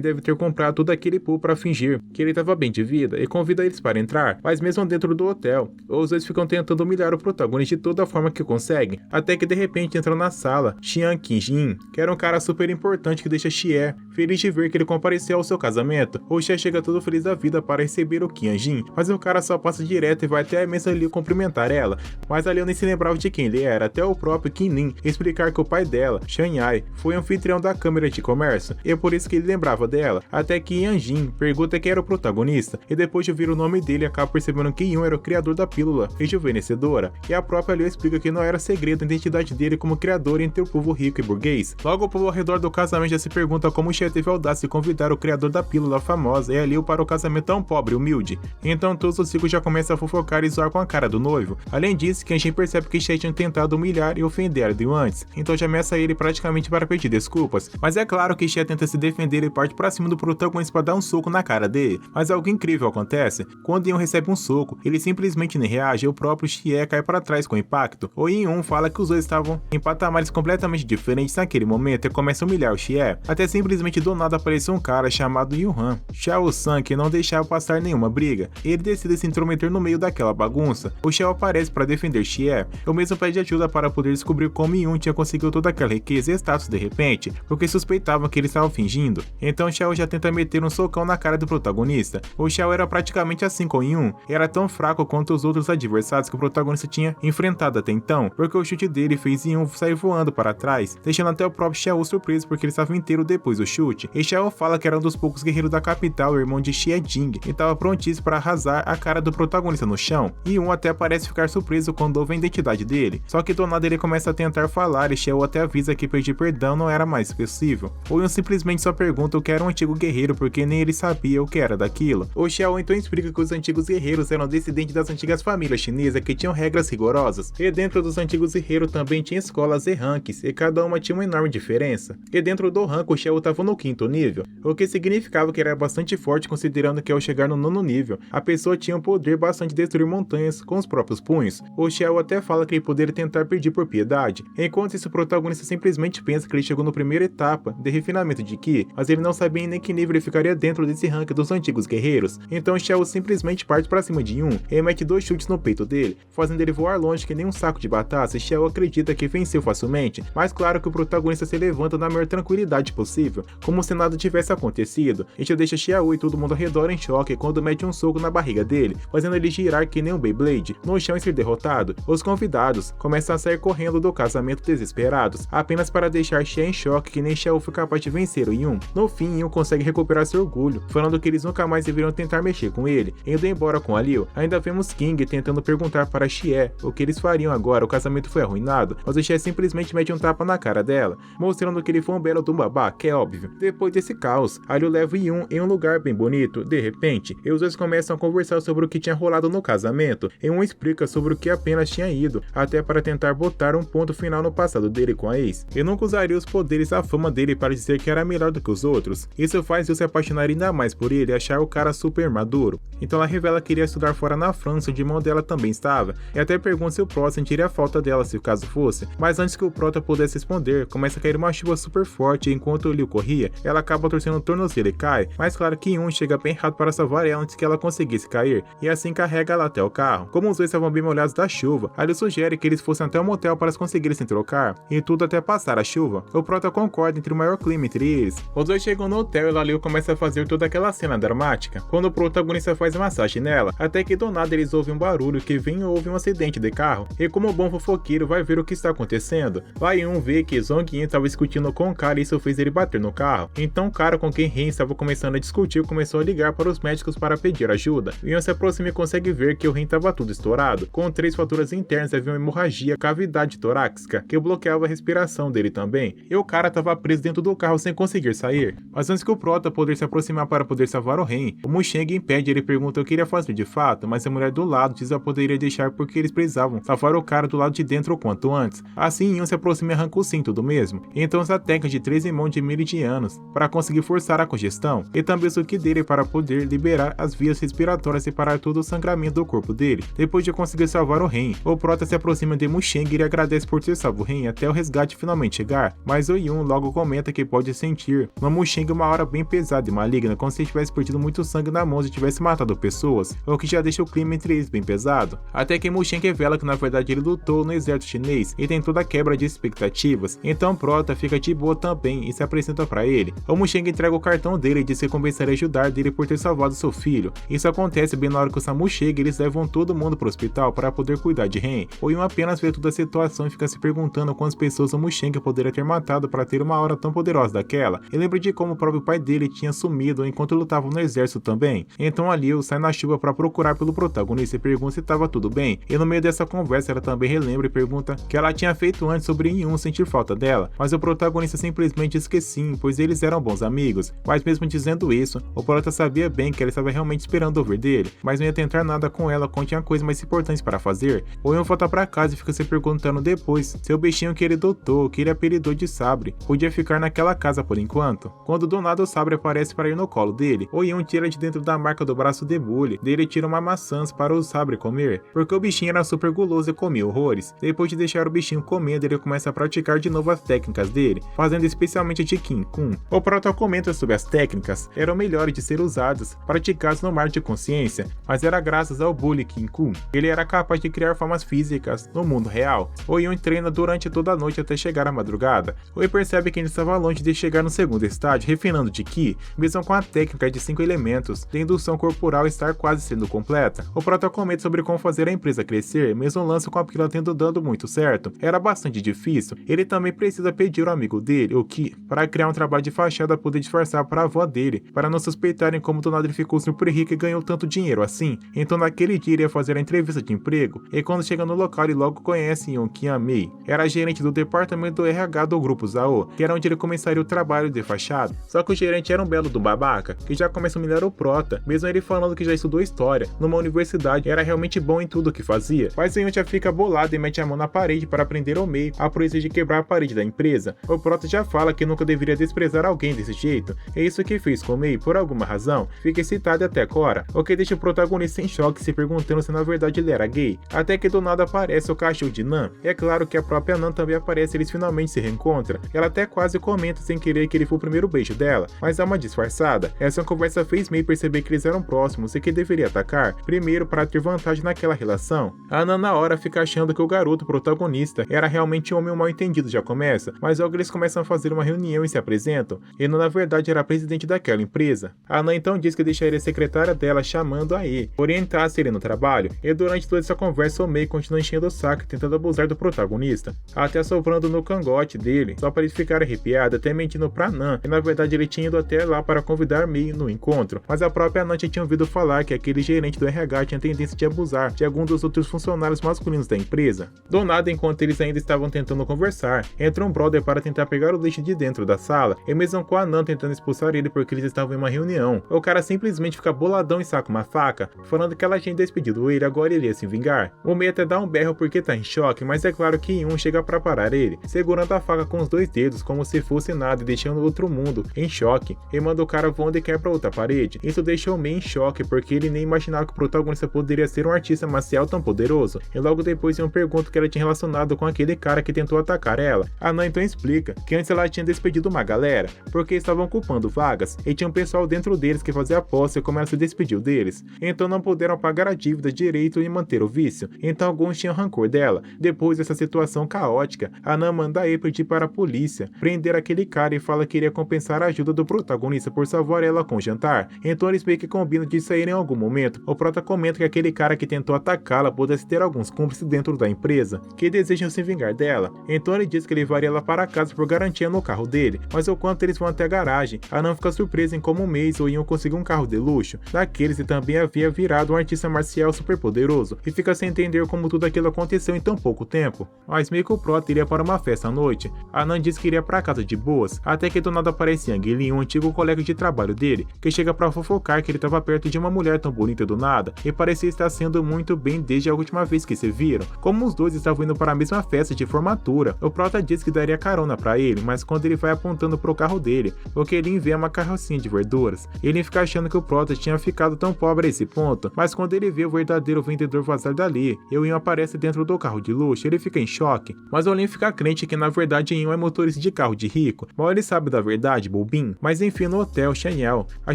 deve ter comprado todo aquele pool para fingir que ele estava bem de vida e convida eles para entrar, mas mesmo dentro do hotel, os dois ficam tentando humilhar o protagonista de toda forma que conseguem, até que de repente entram na sala Xian Qinjin, que era um cara super importante que deixa Xie feliz de ver que ele compareceu ao seu casamento. O Xie chega todo feliz da vida para receber o Qianjin, mas o cara só passa direto e vai até a mesa Liu cumprimentar ela, mas a Liu nem se lembrava de quem ele era, até o próprio Qin Ning explicar que o pai dela, Shanghai, foi anfitrião da Câmara de Comércio, e é por isso que ele lembrava dela, até que Yanjin pergunta quem era o protagonista, e depois de ouvir o nome dele acaba percebendo que Yun era o criador da pílula rejuvenescedora, e a própria Liu explica que não era segredo a identidade dele como criador entre o povo rico e burguês. Logo o povo ao redor do casamento já se pergunta como o Xie teve a audácia de convidar o criador da pílula famosa e a Liu para o casamento tão pobre e humilde. Então todos os ricos já começam a fofocar e zoar com a cara do noivo. Além disso, Kenshin percebe que Xie tinha tentado humilhar e ofender a Liu antes, então já ameaça ele praticamente para pedir desculpas, mas é claro que Xie tenta se defender e parte pra cima do protagonista para dar um soco na cara dele, mas algo incrível acontece. Quando Yun recebe um soco, ele simplesmente nem reage e o próprio Xie cai para trás com o impacto. O Yun fala que os dois estavam em patamares completamente diferentes naquele momento e começa a humilhar o Xie, até simplesmente do nada apareceu um cara chamado Yuhan, Xiao San, que não deixava passar nenhuma briga. Ele decide se intrometer no meio daquela bagunça. O Xiao aparece para defender Xie, o mesmo pede ajuda para poder descobrir como Yun tinha conseguido toda aquela riqueza e status de repente, porque suspeitavam que ele estava fingindo. Então Xiao já tenta meter um socão na cara do protagonista. O Xiao era praticamente assim com Yun, e era tão fraco quanto os outros adversários que o protagonista tinha enfrentado até então, porque o chute dele fez Yun sair voando para trás, deixando até o próprio Xiao surpreso porque ele estava inteiro depois do chute. E Xiao fala que era um dos poucos guerreiros da capital, o irmão de Xie Jing, e estava prontíssimo para arrasar a cara do protagonista no chão. E Yun até parece ficar surpreso quando ouve a identidade dele, só que do nada ele começa a tentar falar e Xiao até avisa que pedir perdão não era mais possível. O Yun simplesmente só pergunta o que era um antigo guerreiro porque nem ele sabia o que era daquilo. O Xiao então explica que os antigos guerreiros eram descendentes das antigas famílias chinesas que tinham regras rigorosas, e dentro dos antigos guerreiros também tinha escolas e ranks, e cada uma tinha uma enorme diferença. E dentro do rank o Xiao estava no 5º nível, o que significava que ele era bastante forte considerando que ao chegar no 9º nível, a pessoa tinha o poder bastante de destruir montanhas com os próprios punhos. O Xiao até fala que ele poderia tentar pedir por piedade, enquanto isso, o protagonista simplesmente pensa que ele chegou na primeira etapa de refinamento de Ki, mas ele não sabia em nem que nível ele ficaria dentro desse ranking dos antigos guerreiros. Então Xiao simplesmente parte para cima de Yun e mete 2 chutes no peito dele, fazendo ele voar longe que nem um saco de batata. E Xiao acredita que venceu facilmente, mas claro que o protagonista se levanta na maior tranquilidade possível, como se nada tivesse acontecido. Isso deixa Xiao e todo mundo ao redor em choque quando mete um soco na barriga dele, fazendo ele girar que nem um Beyblade no chão e ser derrotado. Os convidados começam a sair correndo do casamento desesperados, apenas para deixar Xie em choque que nem Xiao foi capaz de vencer o Yun. No fim, Yun consegue recuperar seu orgulho, falando que eles nunca mais deveriam tentar mexer com ele. Indo embora com a Liu, ainda vemos King tentando perguntar para Xie o que eles fariam agora. O casamento foi arruinado, mas o Xie simplesmente mete um tapa na cara dela, mostrando que ele foi um belo do babá, que é óbvio. Depois desse caos, a Liu leva Yun em um lugar bem bonito. De repente, os dois começam a conversar sobre o que tinha rolado no casamento, e um explica sobre o que apenas tinha ido, até para tentar botar um ponto final no passado dele com a ex. E nunca usaria os poderes da fama dele para dizer que era melhor do que os outros. Isso faz eu se apaixonar ainda mais por ele e achar o cara super maduro. Então ela revela que iria estudar fora na França, onde o irmão dela também estava, e até pergunta se o Prota sentiria falta dela se o caso fosse. Mas antes que o Prota pudesse responder, começa a cair uma chuva super forte, e enquanto o Liu corria, ela acaba torcendo o tornozelo e cai, mas claro que Yun chega bem rápido para salvar ela antes que ela conseguisse cair, e assim carrega ela até o carro. Como os dois estavam bem molhados da chuva, a Liu sugere que eles fossem até o motel para conseguirem se trocar, e tudo até passar a chuva. O Prota concorda entre o maior clima entre eles. Os dois chegam no hotel e a Liu começa a fazer toda aquela cena dramática, quando o protagonista faz massagem nela, até que do nada eles ouvem um barulho que vem ou houve um acidente de carro, e como bom fofoqueiro vai ver o que está acontecendo. Vai Yun vê que Zhong Yin estava discutindo com o cara e isso fez ele bater no carro. Então o cara com quem Ren estava começando a discutir começou a ligar para os médicos para pedir ajuda. Yun se aproxima e consegue ver que o Ren estava tudo estourado, com 3 fraturas internas. Havia uma hemorragia, cavidade torácica, que bloqueava a respiração dele também, e o cara estava preso dentro do carro sem conseguir sair. Mas antes que o Prota poder se aproximar para poder salvar o Ren, o Musheng impede. Ele pergunta o que iria fazer de fato, mas a mulher do lado diz que ela poderia deixar porque eles precisavam salvar o cara do lado de dentro o quanto antes. Assim Yun se aproxima e arranca o cinto do mesmo. Então usa a técnica de 3 mãos de meridianos para conseguir forçar a congestão, e também o Ki dele para poder liberar as vias respiratórias e parar todo o sangramento do corpo dele. Depois de conseguir salvar o Ren, o Prota se aproxima de Musheng e agradece por ter salvo o Ren até o resgate finalmente chegar, mas o Yun logo comenta que pode sentir no Musheng uma aura bem pesada e maligna, como se tivesse perdido muito sangue na mão e tivesse matado pessoas, o que já deixa o clima entre eles bem pesado. Até que Musheng revela que na verdade ele lutou no exército chinês e tem toda a quebra de expectativas, então Prota fica de boa também e se apresenta para ele. O Musheng entrega o cartão dele e diz que compensaria ajudar dele por ter salvado seu filho. Isso acontece bem na hora que o Samu chega e eles levam todo mundo para o hospital para poder cuidar de Ren. O Yun apenas vê toda a situação e fica se perguntando quantas pessoas o Musheng poderia ter matado para ter uma aura tão poderosa daquela, e lembra de como o próprio pai dele tinha sumido enquanto lutava no exército também. Então a Liu sai na chuva para procurar pelo protagonista e pergunta se estava tudo bem, e no meio dessa conversa ela também relembra e pergunta que ela tinha feito antes sobre Yun sentir falta dela, mas o protagonista simplesmente diz que sim, pois eles eram bons amigos. Mas mesmo dizendo isso, o Prota sabia bem que ela estava realmente esperando ouvir dele, mas não ia tentar nada com ela quando tinha coisas mais importantes para fazer. O Yun volta para casa e fica se perguntando depois se o bichinho que ele adotou, que ele apelidou de Sabre, podia ficar naquela casa por enquanto. Quando do nada o Sabre aparece para ir no colo dele, o Yun tira de dentro da marca do braço de Bully, dele tira uma maçã para o Sabre comer, porque o bichinho era super guloso e comia horrores. Depois de deixar o bichinho comendo, ele começa a praticar de novo as técnicas dele, fazendo especialmente a de King Kun. O Prota comenta sobre as técnicas, eram melhores de ser usadas, praticadas no mar de consciência, mas era graças ao Bully King Kun. Ele era capaz de criar formas físicas no mundo real. O Yun treina durante toda a noite até chegar à madrugada. O Yun percebe que ele estava longe de chegar no segundo estágio, refinando de Ki, mesmo com a técnica de 5 elementos, de indução corporal estar quase sendo completa. O Prota comenta sobre como fazer a empresa crescer, mesmo o lance com a pílula tendo dando muito certo. Era bastante difícil. Ele também precisa pedir ao amigo dele, o Ki, para criar um trabalho de fachada poder disfarçar para a avó dele, para não suspeitarem como do nada ele ficou super rico e ganhou tanto dinheiro assim. Então naquele dia ele ia fazer a entrevista de emprego, e quando chega no local ele logo conhece Yun Mei. Era gerente do departamento do RH do grupo Zhao, que era onde ele começaria o trabalho de fachada. Só que o gerente era um belo do babaca, que já começa a humilhar o Prota, mesmo ele falando que já estudou história numa universidade, era realmente bom em tudo o que fazia. Mas o Yun já fica bolado e mete a mão na parede para prender ao meio a proeza de quebrar a parede da empresa. O Prota já fala que nunca deveria desprezar alguém desse jeito, é isso que fez com o Mei, por alguma razão, fica excitado e até cora, o que deixa o protagonista em choque, se perguntando se na verdade ele era gay, até que do nada aparece o cachorro de Nan. É claro que a própria Nan Anan também aparece e eles finalmente se reencontram. Ela até quase comenta sem querer que ele foi o primeiro beijo dela, mas dá uma disfarçada. Essa conversa fez Mei perceber que eles eram próximos e que deveria atacar, primeiro para ter vantagem naquela relação. A Anan na hora fica achando que o garoto protagonista era realmente um homem mal entendido já começa, mas logo eles começam a fazer uma reunião e se apresentam. Ele na verdade era presidente daquela empresa. A Anan então diz que deixaria a secretária dela chamando a E, orientasse ele no trabalho, e durante toda essa conversa o Mei continua enchendo o saco tentando abusar do protagonista, até soprando no cangote dele, só para ele ficar arrepiado, até mentindo pra Anan, que na verdade ele tinha ido até lá para convidar Mei no encontro, mas a própria Anan já tinha ouvido falar que aquele gerente do RH tinha tendência de abusar de algum dos outros funcionários masculinos da empresa. Do nada, enquanto eles ainda estavam tentando conversar, entra um brother para tentar pegar o lixo de dentro da sala, e mesmo com a Anan tentando expulsar ele porque eles estavam em uma reunião, o cara simplesmente fica boladão e saca uma faca, falando que ela tinha despedido ele, agora ele ia se vingar. O Mei até dá um berro porque tá em choque, mas é claro que um chega para parar ele, segurando a faca com os dois dedos como se fosse nada e deixando o outro mundo em choque, e manda o cara voando e quebra outra parede. Isso deixou o Mei em choque porque ele nem imaginava que o protagonista poderia ser um artista marcial tão poderoso, e logo depois um pergunta que ela tinha relacionado com aquele cara que tentou atacar ela. A Anan então explica que antes ela tinha despedido uma galera, porque estavam ocupando vagas, e tinha um pessoal dentro deles que fazia aposta e como ela se despediu deles, então não puderam pagar a dívida direito e manter o vício, então alguns tinham rancor dela. Depois dessa situação caótica, a Anan manda a E pedir para a polícia prender aquele cara e fala que iria compensar a ajuda do protagonista por salvar ela com o jantar, então eles meio que combinam de sair em algum momento. O prota comenta que aquele cara que tentou atacá-la pudesse ter alguns cúmplices dentro da empresa, que desejam se vingar dela, então ele diz que levaria ela para casa por garantia no carro dele, mas enquanto eles vão até a garagem, a Anan fica surpresa em como Mei ou iam conseguir um carro de luxo, daqueles e também havia virado um artista marcial super poderoso, e fica sem entender como tudo aquilo aconteceu em tão pouco tempo. Mas meio que o prota iria para uma festa à noite, a Anan diz que iria para casa de boas, até que do nada aparece Yang Lin, um antigo colega de trabalho dele, que chega para fofocar que ele estava perto de uma mulher tão bonita do nada, e parecia estar sendo muito bem desde a última vez que se viram. Como os dois estavam indo para a mesma festa de formatura, o prota diz que daria carona para ele, mas quando ele vai apontando pro carro dele, o que ele vê é uma carrocinha de verduras. Ele fica achando que o prota tinha ficado tão pobre a esse ponto, mas quando ele vê o verdadeiro vendedor vazar dali, e o Ian aparece dentro do carro de luxo, ele fica em choque, mas o Lin fica crente que na verdade Ian é motorista de carro de rico, mal ele sabe da verdade, bobinho. Mas enfim, no hotel Chanel, a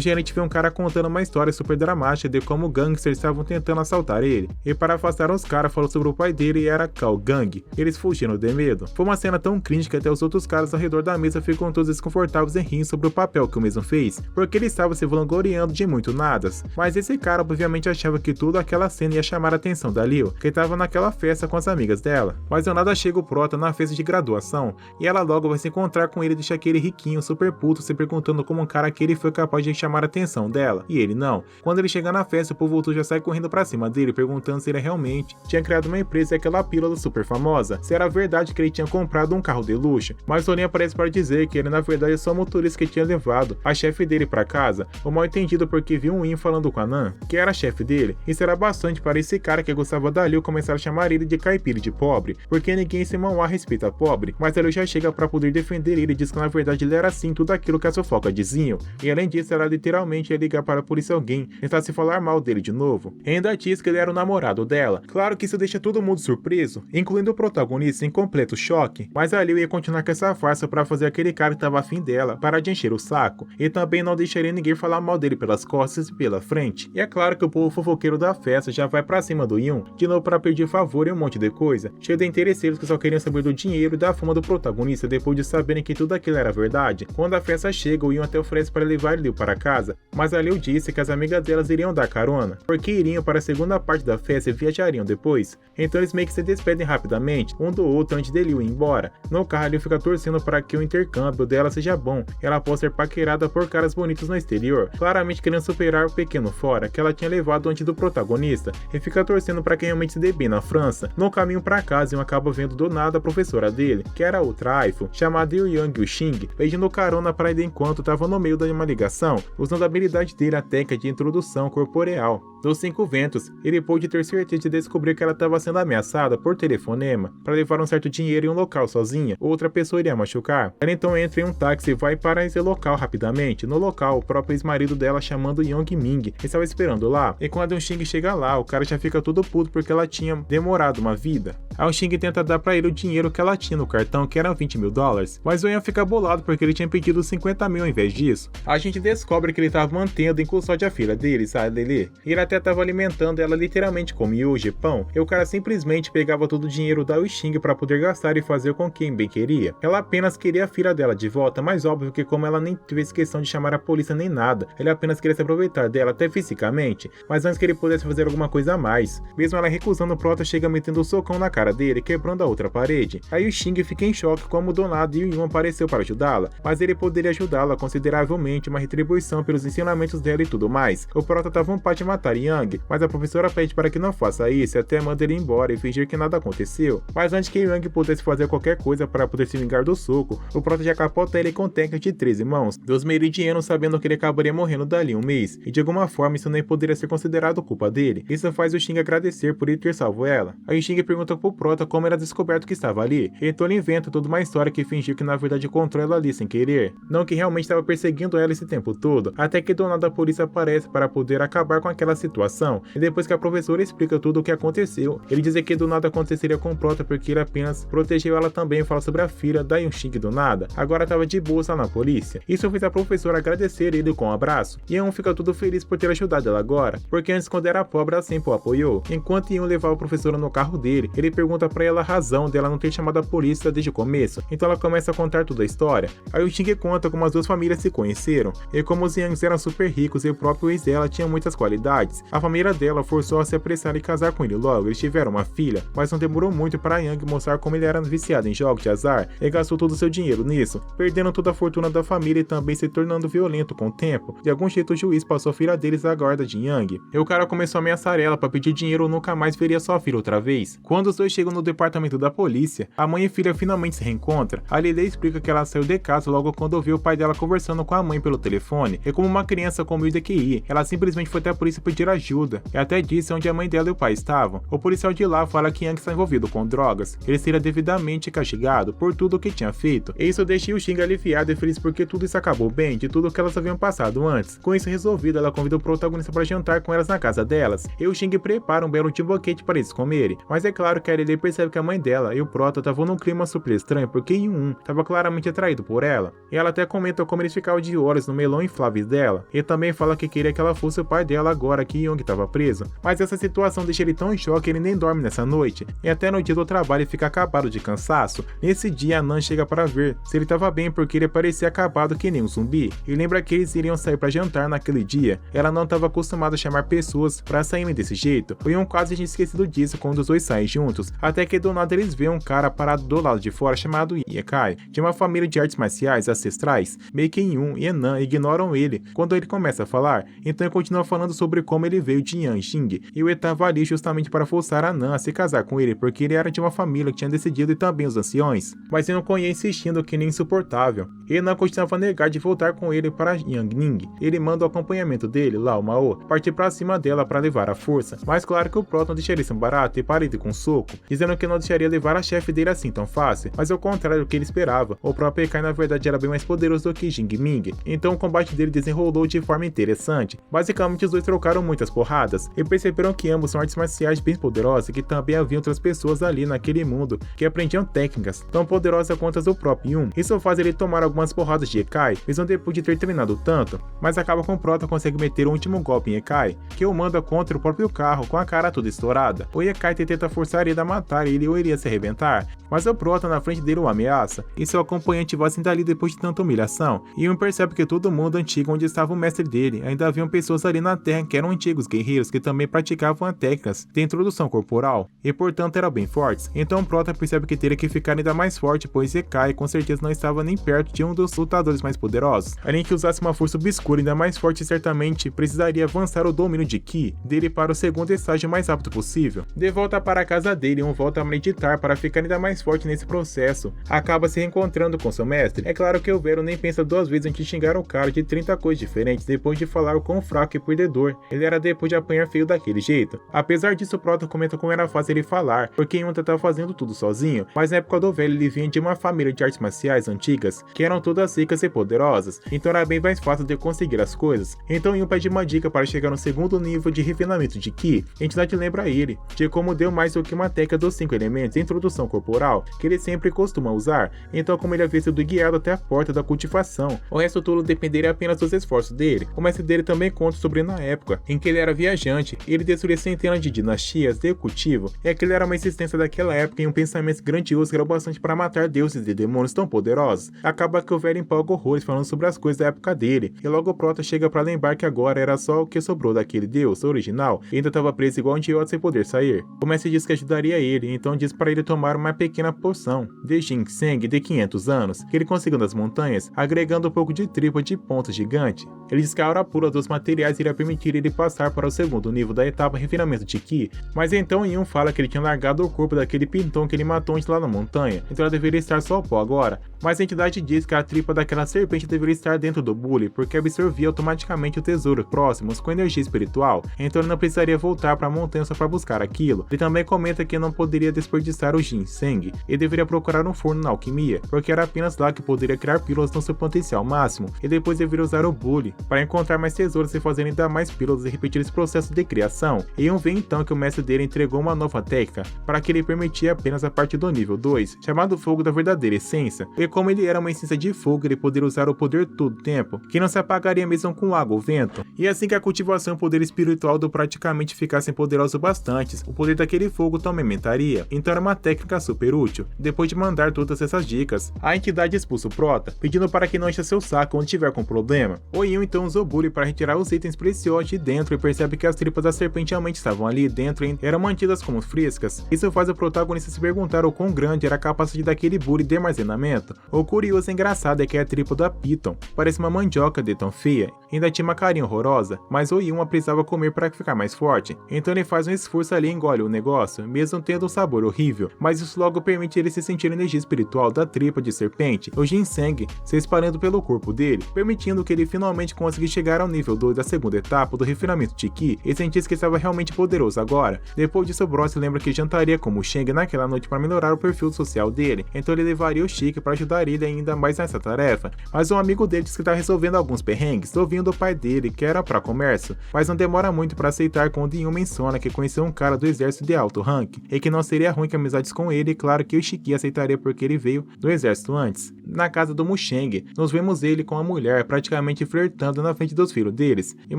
gerente vê um cara contando uma história super dramática de como gangsters estavam tentando assaltar ele, e para afastar os caras falou sobre o pai dele e era Kao Gang. Eles fugiram de medo. Foi uma cena tão cringe que até os outros caras ao redor da mesa ficam todos desconfortáveis em rir sobre o papel que o mesmo fez, porque ele estava se vangloriando de muito nadas. Mas esse cara obviamente achava que tudo aquela cena ia chamar a atenção da Liu, que estava naquela festa com as amigas dela. Mas do nada chega o prota na festa de graduação, e ela logo vai se encontrar com ele e deixa aquele riquinho super puto se perguntando como um cara que ele foi capaz de chamar a atenção dela, e ele não. Quando ele chega na festa, o povo já sai correndo pra cima dele, perguntando se ele realmente tinha criado uma empresa e aquela pílula super famosa, se era verdade que ele tinha comprado um carro de luxo. Mas Olin aparece para dizer que ele na verdade é só o motorista que tinha levado a chefe dele pra casa, o mal entendido porque viu um Ian falando com a Anan, que era a chefe dele. Isso era bastante para esse cara que gostava da Liu começar a chamar ele de caipira de pobre, porque ninguém em Simão respeita pobre, mas a Liu já chega para poder defender ele e diz que na verdade ele era sim tudo aquilo que a fofoca diziam, e além disso ela literalmente ia ligar para a polícia alguém tentar se falar mal dele de novo. E ainda diz que ele era o namorado dela. Claro que isso deixa todo mundo surpreso, incluindo o protagonista em completo choque, mas a Liu ia continuar com essa farsa para fazer aquele cara que tava afim dela parar de encher o saco, e também não deixaria ninguém falar mal dele pelas costas e pela frente. E é claro que o povo fofoqueiro da festa já vai pra cima do Yun, de novo para pedir favor e um monte de coisa, cheio de interesseiros que só queriam saber do dinheiro e da fama do protagonista depois de saberem que tudo aquilo era verdade. Quando a festa chega, o Yun até oferece para levar Liu para casa, mas a Liu disse que as amigas delas iriam dar carona, porque iriam para a segunda parte da festa e viajariam depois. Então eles meio que se despedem rapidamente, um do outro antes de Liu ir embora. No carro, Liu fica torcendo para que o intercâmbio dela seja bom, e ela possa ser paquerada por caras bonitos no exterior, claramente querendo superar o pequeno fora que ela tinha levado antes do protagonista, e fica torcendo para que realmente se dê bem na França. No caminho para casa, Yun acaba vendo do nada a professora dele, que era outra Aifu, chamada Yu Yang Yuxing, pedindo carona para ele enquanto estava no meio de uma ligação, usando a habilidade dele, a técnica de introdução corporeal dos 5 ventos. Ele pôde ter certeza de descobrir que ela estava sendo ameaçada por telefonema para levar um certo dinheiro em um local sozinha, outra pessoa iria machucar. Ela então entra em um táxi e vai para esse local rapidamente. No local, o próprio ex-marido dela, chamando Yong Ming, estava esperando lá, e quando a Xing chega lá, o cara já fica todo puto porque ela tinha demorado uma vida. A Xing tenta dar para ele o dinheiro que ela tinha no cartão, que eram 20 mil dólares, mas o Ian fica bolado porque ele tinha pedido 50 mil ao invés disso. A gente descobre que ele estava mantendo em custódia a filha dele, a Lily, e ele até estava alimentando ela literalmente com miojo e pão, e o cara simplesmente pegava todo o dinheiro da Xing para poder gastar e fazer com quem bem queria. Ela apenas queria a filha dela de volta, mas óbvio que como ela nem fez questão de chamar a polícia nem nada, ele apenas queria se aproveitar dela até fisicamente, mas antes que ele pudesse fazer alguma coisa a mais. Mesmo ela recusando, o Prota chega metendo um socão na cara dele, quebrando a outra parede. Aí o Xing fica em choque como do nada e o Yun apareceu para ajudá-la, mas ele poderia ajudá-la consideravelmente, uma retribuição pelos ensinamentos dela e tudo mais. O Prota tá vontade de matar Yang, mas a professora pede para que não faça isso e até manda ele embora e fingir que nada aconteceu. Mas antes que Yang pudesse fazer qualquer coisa para poder se vingar do soco, o Prota já capota ele com técnica de 13 mãos, dos meridianos, sabendo que ele acabaria morrendo dali um mês, e de alguma forma isso nem poderia ser considerado culpa dele. Isso faz o Xing agradecer por ele ter salvo ela. Aí o Xing pergunta pro Prota como era descoberto que estava ali, então ele inventa toda uma história que fingiu que na verdade encontrou ela ali sem querer, não que realmente estava perseguindo ela esse tempo todo, até que do nada a polícia aparece para poder acabar com aquela situação, e depois que a professora explica tudo o que aconteceu, ele diz que do nada aconteceria com o Prota porque ele apenas protegeu ela também e fala sobre a filha da Xing do nada, agora estava de boa lá na polícia. Isso fez a professora agradecer ele com um abraço, e Yun fica tudo feliz por ter ajudado ela agora, porque antes quando era pobre ela sempre o apoiou. Enquanto Yun levava a professora no carro dele, ele pergunta pra ela a razão dela não ter chamado a polícia desde o começo, então ela começa a contar toda a história. Aí o Xing conta como as duas famílias se conheceram, e como os Yangs eram super ricos e o próprio ex dela tinha muitas qualidades. A família dela forçou a se apressar e casar com ele logo, eles tiveram uma filha, mas não demorou muito para Yang mostrar como ele era viciado em jogos de azar e gastou todo o seu dinheiro nisso, perdendo toda a fortuna da família e também se tornando violento com o tempo. De algum jeito o juiz passou a filha deles à guarda de Yang, e o cara começou a ameaçar ela para pedir dinheiro ou nunca mais veria sua filha outra vez. Quando os dois chegam no departamento da polícia, a mãe e filha finalmente se reencontram. A Lily explica que ela saiu de casa logo quando ouviu o pai dela conversando com a mãe pelo telefone, e como uma criança com humilde QI, ela simplesmente foi até a polícia pedir ajuda, e até disse onde a mãe dela e o pai estavam. O policial de lá fala que Yang está envolvido com drogas, ele seria devidamente castigado por tudo o que tinha feito, e isso deixa o Xing aliviado e feliz porque tudo isso acabou bem de tudo que elas haviam passado antes. Com isso resolvido, ela convida o protagonista para jantar com elas na casa delas, e o Xing prepara um belo de boquete para eles comerem, mas é claro que a Lily percebe que a mãe dela e o Prota estavam num clima super estranho porque Yun estava claramente atraído por ela, e ela até comenta como eles ficavam de olhos no melão inflável dela, e também fala que queria que ela fosse o pai dela agora que Young estava preso, mas essa situação deixa ele tão em choque que ele nem dorme nessa noite, e até no dia do trabalho ele fica acabado de cansaço. Nesse dia a Nan chega para ver se ele estava bem porque ele parecia acabado que nem um zumbi, e lembra que eles iriam sair para jantar naquele dia. Ela não estava acostumada a chamar pessoas para saírem desse jeito, o Young quase tinha esquecido disso quando os dois saem juntos, até que do nada eles veem um cara parado do lado de fora chamado Yekai, de uma família de artes marciais ancestrais. Meio que Yun e Nan ignoram ele quando ele começa a falar, então ele continua falando sobre como ele veio de Yang Xing, e o estava ali justamente para forçar a Nan a se casar com ele porque ele era de uma família que tinha decidido e também os anciões, mas ele não conhecia insistindo que nem insuportável. E Nan continuava a negar de voltar com ele para Yang Ning. Ele manda o acompanhamento dele, Lao Mao, partir para cima dela para levar a força, mas claro que o Prota não deixaria isso barato e para ele com um soco, dizendo que não deixaria levar a chefe dele assim tão fácil, mas ao contrário do que ele esperava, o próprio Yekai na verdade era bem mais poderoso do que Jing Ming, então o combate dele desenrolou de forma interessante. Basicamente os dois trocaram muitas porradas e perceberam que ambos são artes marciais bem poderosas e que também havia outras pessoas ali naquele mundo que aprendiam técnicas tão poderosas quanto as do próprio Yun. Isso faz ele tomar algumas porradas de Yekai, mesmo depois de ter treinado tanto, mas acaba com o Prota consegue meter um último golpe em Yekai, que o manda contra o próprio carro com a cara toda estourada. O Yekai tenta forçar ele a matar ele ou iria se arrebentar, mas o Prota na frente dele o ameaça, e seu acompanhante vai dali depois de tanta humilhação, e Yun percebe que todo mundo antigo onde estava o mestre dele, ainda haviam pessoas ali na Terra que eram antigos guerreiros que também praticavam técnicas de introdução corporal, e portanto eram bem fortes. Então o Prota percebe que teria que ficar ainda mais forte, pois Yekai com certeza não estava nem perto de um dos lutadores mais poderosos. Além que usasse uma força obscura ainda mais forte, certamente precisaria avançar o domínio de Ki dele para o segundo estágio o mais rápido possível. De volta para a casa dele, volta a meditar para ficar ainda mais forte nesse processo. Acaba se reencontrando com seu mestre. É claro que o Vero nem pensa duas vezes antes de xingar o cara de 30 coisas diferentes depois de falar o quão fraco e perdedor ele era depois de apanhar feio daquele jeito. Apesar disso, o Prota comenta como era fácil ele falar, porque Yun estava fazendo tudo sozinho, mas na época do velho ele vinha de uma família de artes marciais antigas, que eram todas ricas e poderosas, então era bem mais fácil de conseguir as coisas. Então Yun pede uma dica para chegar no segundo nível de refinamento de Ki. A entidade lembra ele de como deu mais do que uma técnica dos 5 elementos em introdução corporal que ele sempre costuma usar, então como ele havia sido guiado até a porta da cultivação, o resto todo dependeria apenas dos esforços dele. O mestre dele também conta sobre na época em que ele era viajante, ele destruía centenas de dinastias de cultivo, e aquilo era uma existência daquela época em um pensamento grandioso que era bastante para matar deuses e demônios tão poderosos. Acaba que o velho empolga horrores falando sobre as coisas da época dele, e logo o Prota chega para lembrar que agora era só o que sobrou daquele deus original, e ainda estava preso igual um idiota sem poder sair. O mestre diz que ajudaria ele, então diz para ele tomar uma pequena porção de ginseng de 500 anos, que ele conseguiu nas montanhas, agregando um pouco de tripa de ponta gigante. Ele diz que a aura pura dos materiais iria permitir ele passar para o segundo nível da etapa refinamento de Ki, mas então Yun fala que ele tinha largado o corpo daquele pintão que ele matou antes lá na montanha, então ela deveria estar só o pó agora, mas a entidade diz que a tripa daquela serpente deveria estar dentro do Bully, porque absorvia automaticamente o tesouro próximos com energia espiritual, então ele não precisaria voltar para a montanha só para buscar aquilo. Ele também comenta que não poderia desperdiçar o ginseng, e deveria procurar um forno na alquimia, porque era apenas lá que poderia criar pílulas no seu potencial máximo, e depois deveria usar o Bully para encontrar mais tesouros e fazer ainda mais pílulas e repetir esse processo de criação. E vê então que o mestre dele entregou uma nova técnica para que ele permitia apenas a partir do nível 2, chamado Fogo da Verdadeira Essência, e como ele era uma essência de fogo, ele poderia usar o poder todo o tempo, que não se apagaria mesmo com água ou vento, e assim que a cultivação e o poder espiritual do praticamente ficassem poderosos bastantes, o poder daquele fogo também aumentaria, então era uma técnica super útil. Depois de mandar todas essas dicas, a entidade expulsa o Prota, pedindo para que não encha seu saco onde tiver com problema. O Yun então usa o Bully para retirar os itens preciosos de dentro e percebe que as tripas da serpente realmente estavam ali dentro e eram mantidas como frescas. Isso faz o protagonista se perguntar o quão grande era a capacidade daquele Bully de armazenamento. O curioso e engraçado é que a tripa da Piton parece uma mandioca de tão feia, ainda tinha uma carinha horrorosa, mas o Yun precisava comer para ficar mais forte, então ele faz um esforço ali e engole o negócio, mesmo tendo um sabor horrível, mas isso logo permite ele se sentir a energia espiritual da tripa de serpente, o ginseng, se espalhando pelo corpo dele, permitindo que ele finalmente conseguisse chegar ao nível 2 da segunda etapa do refinamento de Ki e sentisse que estava realmente poderoso agora. Depois disso, Bros lembra que jantaria com o Sheng naquela noite para melhorar o perfil social dele, então ele levaria o Chique para ajudar ele ainda mais nessa tarefa, mas um amigo dele diz que está resolvendo alguns perrengues, ouvindo o pai dele que era para comércio, mas não demora muito para aceitar quando Yun menciona que conheceu um cara do exército de alto rank, e que não seria ruim que amizades com ele, e claro que o Shiki aceitaria porque ele veio do exército antes. Na casa do Musheng, nós vemos ele com a mulher praticamente flertando na frente dos filhos deles, e o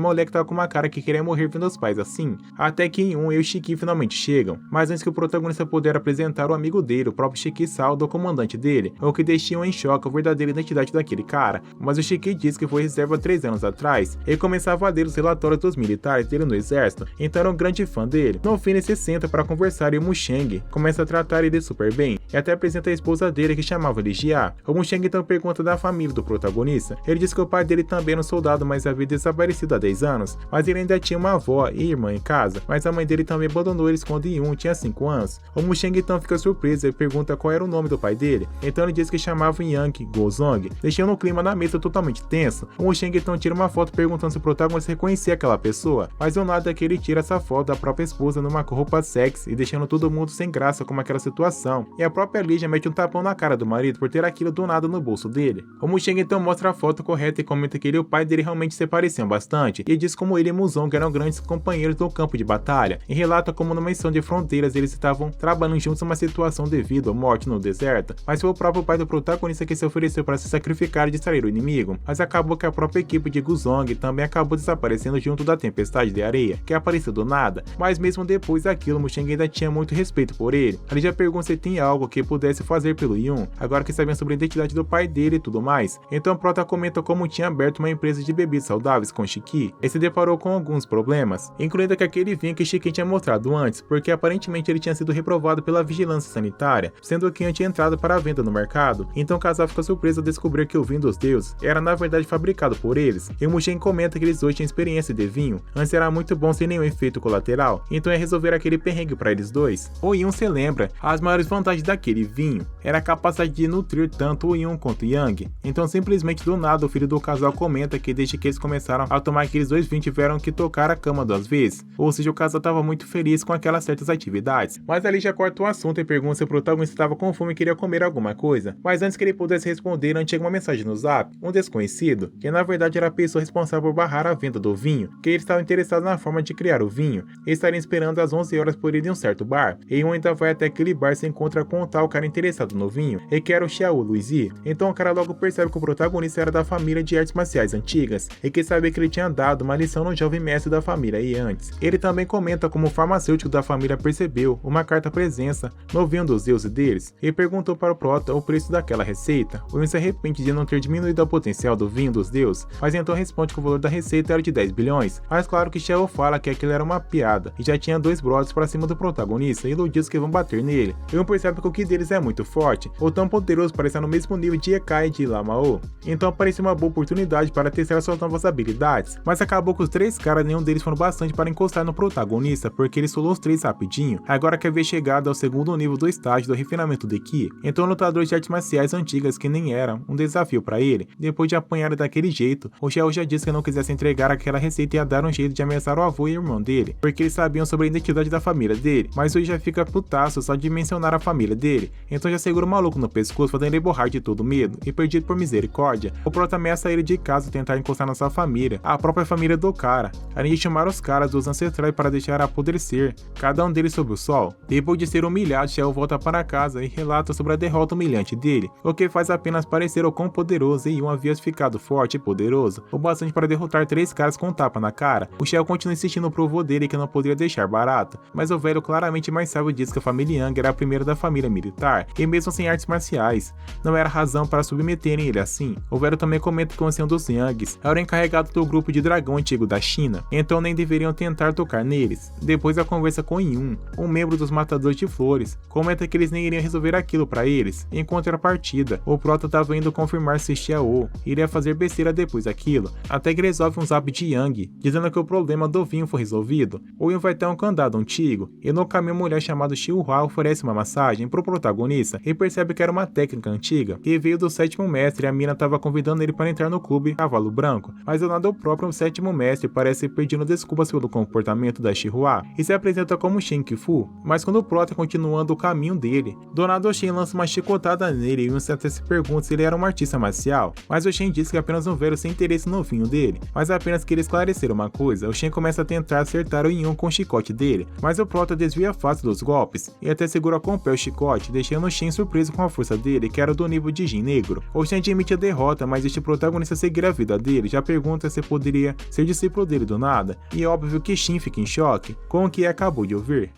moleque tava com uma cara que queria morrer vendo os pais assim, até que Yun e o Shiki finalmente chegam, mas antes que o protagonista puder apresentar o amigo dele, o próprio Shiki salda o comandante dele, o que deixou em choque a verdadeira identidade daquele cara, mas o Shiki diz que foi reserva 3 anos atrás, e começava a ler os relatórios dos militares dele no exército, então era um grande fã dele. No fim ele se senta para conversar e o Musheng começa a tratar ele super bem, e até apresenta a esposa dele que chamava de Jia. O Musheng então pergunta da família do protagonista, ele diz que o pai dele também era um soldado, mas havia desaparecido há 10 anos, mas ele ainda tinha uma avó e irmã em casa, mas a mãe dele também abandonou eles quando Yun tinha 5 anos. O Musheng então fica surpreso e pergunta qual era o nome do pai dele, então ele diz que chamava Yang Gozong, deixando o clima na mesa totalmente tenso. O Musheng então tira uma foto perguntando se o protagonista reconhecia aquela pessoa, mas do nada que ele tira essa foto da própria esposa numa roupa sexy e deixando todo mundo sem graça com aquela situação, e a própria Lígia mete um tapão na cara do marido por ter aquilo do nada no bolso dele. O Musheng então mostra a foto correta e comenta que ele e o pai dele realmente se pareciam bastante, e diz como ele e Muzong eram grandes companheiros do campo de batalha, e relata como numa missão de fronteiras eles estavam trabalhando juntos numa situação devido à morte no deserto, mas foi o próprio pai do protagonista que se ofereceu para se sacrificar e distrair o inimigo, mas acabou que a própria equipe de Guzong também acabou desaparecendo junto da tempestade de areia, que apareceu do nada, mas mesmo depois daquilo, Musheng ainda tinha muito respeito por ele. Ele já pergunta se tem algo que pudesse fazer pelo Yun, agora que sabiam sobre a identidade do pai dele e tudo mais. Então o Prota comenta como tinha aberto uma empresa de bebidas saudáveis com Shiki, e se deparou com alguns problemas, incluindo que aquele vinho que Shiki tinha mostrado antes, porque aparentemente ele tinha sido reprovado pela vigilância sanitária, sendo que tinha entrado para a venda no mercado. Então o casal fica surpreso ao descobrir que o vinho dos deuses era na verdade fabricado por eles, e o Musheng comenta que eles dois tinham experiência de vinho, antes era muito bom sem nenhum efeito colateral, então é resolver aquele perrengue para eles dois. O Yun se lembra, as maiores vantagens daquele vinho era a capacidade de nutrir tanto o Yun quanto o Yang, então simplesmente do nada o filho do casal comenta que desde que eles começaram a tomar aqueles dois vinhos tiveram que tocar a cama 2 vezes, ou seja, o casal estava muito feliz com aquelas certas atividades, mas ali já corta o assunto e pergunta se o protagonista estava com fome e queria comer alguma coisa, mas antes que ele pudesse responder, chega uma mensagem no zap, um desconhecido, que na verdade era a pessoa responsável por barrar a venda do vinho, que eles estavam interessados na forma de criar o vinho, e estariam esperando às 11 horas por ir em um certo bar, e um ainda vai até aquele bar e se encontra com um tal cara interessado no vinho, e que era o Xiao Luizi. Então o cara logo percebe que o protagonista era da família de artes marciais antigas, e que sabia que ele tinha dado uma lição no jovem mestre da família e antes. Ele também comenta como o farmacêutico da família percebeu uma carta presença no vinho dos deuses deles, e perguntou para o prota o preço daquela receita. O vinho se arrepende de não ter diminuído o potencial do vinho dos deuses, mas então responde que o valor da receita era de 10 bilhões, mas claro que Xiao fala que aquilo era uma piada, e já tinha dois brothers para cima do protagonista, iludidos que vão bater nele. E um percebe que o ki deles é muito forte, ou tão poderoso para estar no mesmo nível de Ekai e de Lamao. Então apareceu uma boa oportunidade para testar suas novas habilidades, mas acabou que os três caras, nenhum deles foram bastante para encostar no protagonista, porque ele solou os três rapidinho. Agora que havia chegado ao segundo nível do estágio do refinamento de ki, então lutadores de artes marciais antigas que nem eram um desafio para ele, depois de apanhar daquele jeito, o Xiao já disse que não quisesse entregar aquela receita e ia dar um jeito de ameaçar o avô e o irmão dele, porque eles sabiam sobre a identidade da família dele, mas hoje já fica putaço só de mencionar a família dele, então já segura o maluco no pescoço fazendo ele borrar de todo medo, e perdido por misericórdia, o prota ameaça ele de casa tentar encostar na sua família, a própria família do cara, além de chamar os caras dos ancestrais para deixar apodrecer, cada um deles sob o sol. Depois de ser humilhado, Xiao volta para casa e relata sobre a derrota humilhante dele, o que faz apenas parecer o quão poderoso e havia ficado forte e poderoso, o bastante para derrotar três caras com um tapa na cara. O Xiao continua insistindo pro vô dele que não poderia deixar barato, mas o velho claramente mais sábio diz que a família Yang era a primeira da família militar, e mesmo sem artes marciais, não era razão para submeterem ele assim. O velho também comenta que o ancião dos Yangs era o encarregado do grupo de dragão antigo da China, então nem deveriam tentar tocar neles. Depois da conversa com Yun, um membro dos matadores de flores, comenta que eles nem iriam resolver aquilo para eles. Em contrapartida, o prota estava indo confirmar se Xiao iria fazer besteira depois daquilo, até que resolve um zap de Yang, dizendo que o problema do vinho foi resolvido. O Yun vai ter um candado antigo, e no caminho uma mulher chamada Xiuhua oferece uma massagem pro protagonista, e percebe que era uma técnica antiga, que veio do sétimo mestre, e a mina estava convidando ele para entrar no clube Cavalo Branco, mas do nada o próprio sétimo mestre parece pedindo desculpas pelo comportamento da Xiuhua, e se apresenta como Shen Qifu, mas quando o prota continuando o caminho dele, do nada o Shen lança uma chicotada nele e o Yun até se pergunta se ele era um artista marcial, mas o Shen diz que é apenas um velho sem interesse no vinho dele, mas apenas queria esclarecer uma coisa. O Shen começa a tentar acertar o Yun com o chicote dele, mas o prota desvia fácil dos golpes, e até segura com o pé o chicote, deixando o Shen surpreso com a força dele, que era do nível de Jin negro. O Shen admite a derrota, mas este protagonista seguir a vida dele, já pergunta se poderia ser discípulo dele do nada, e é óbvio que Shen fica em choque com o que acabou de ouvir.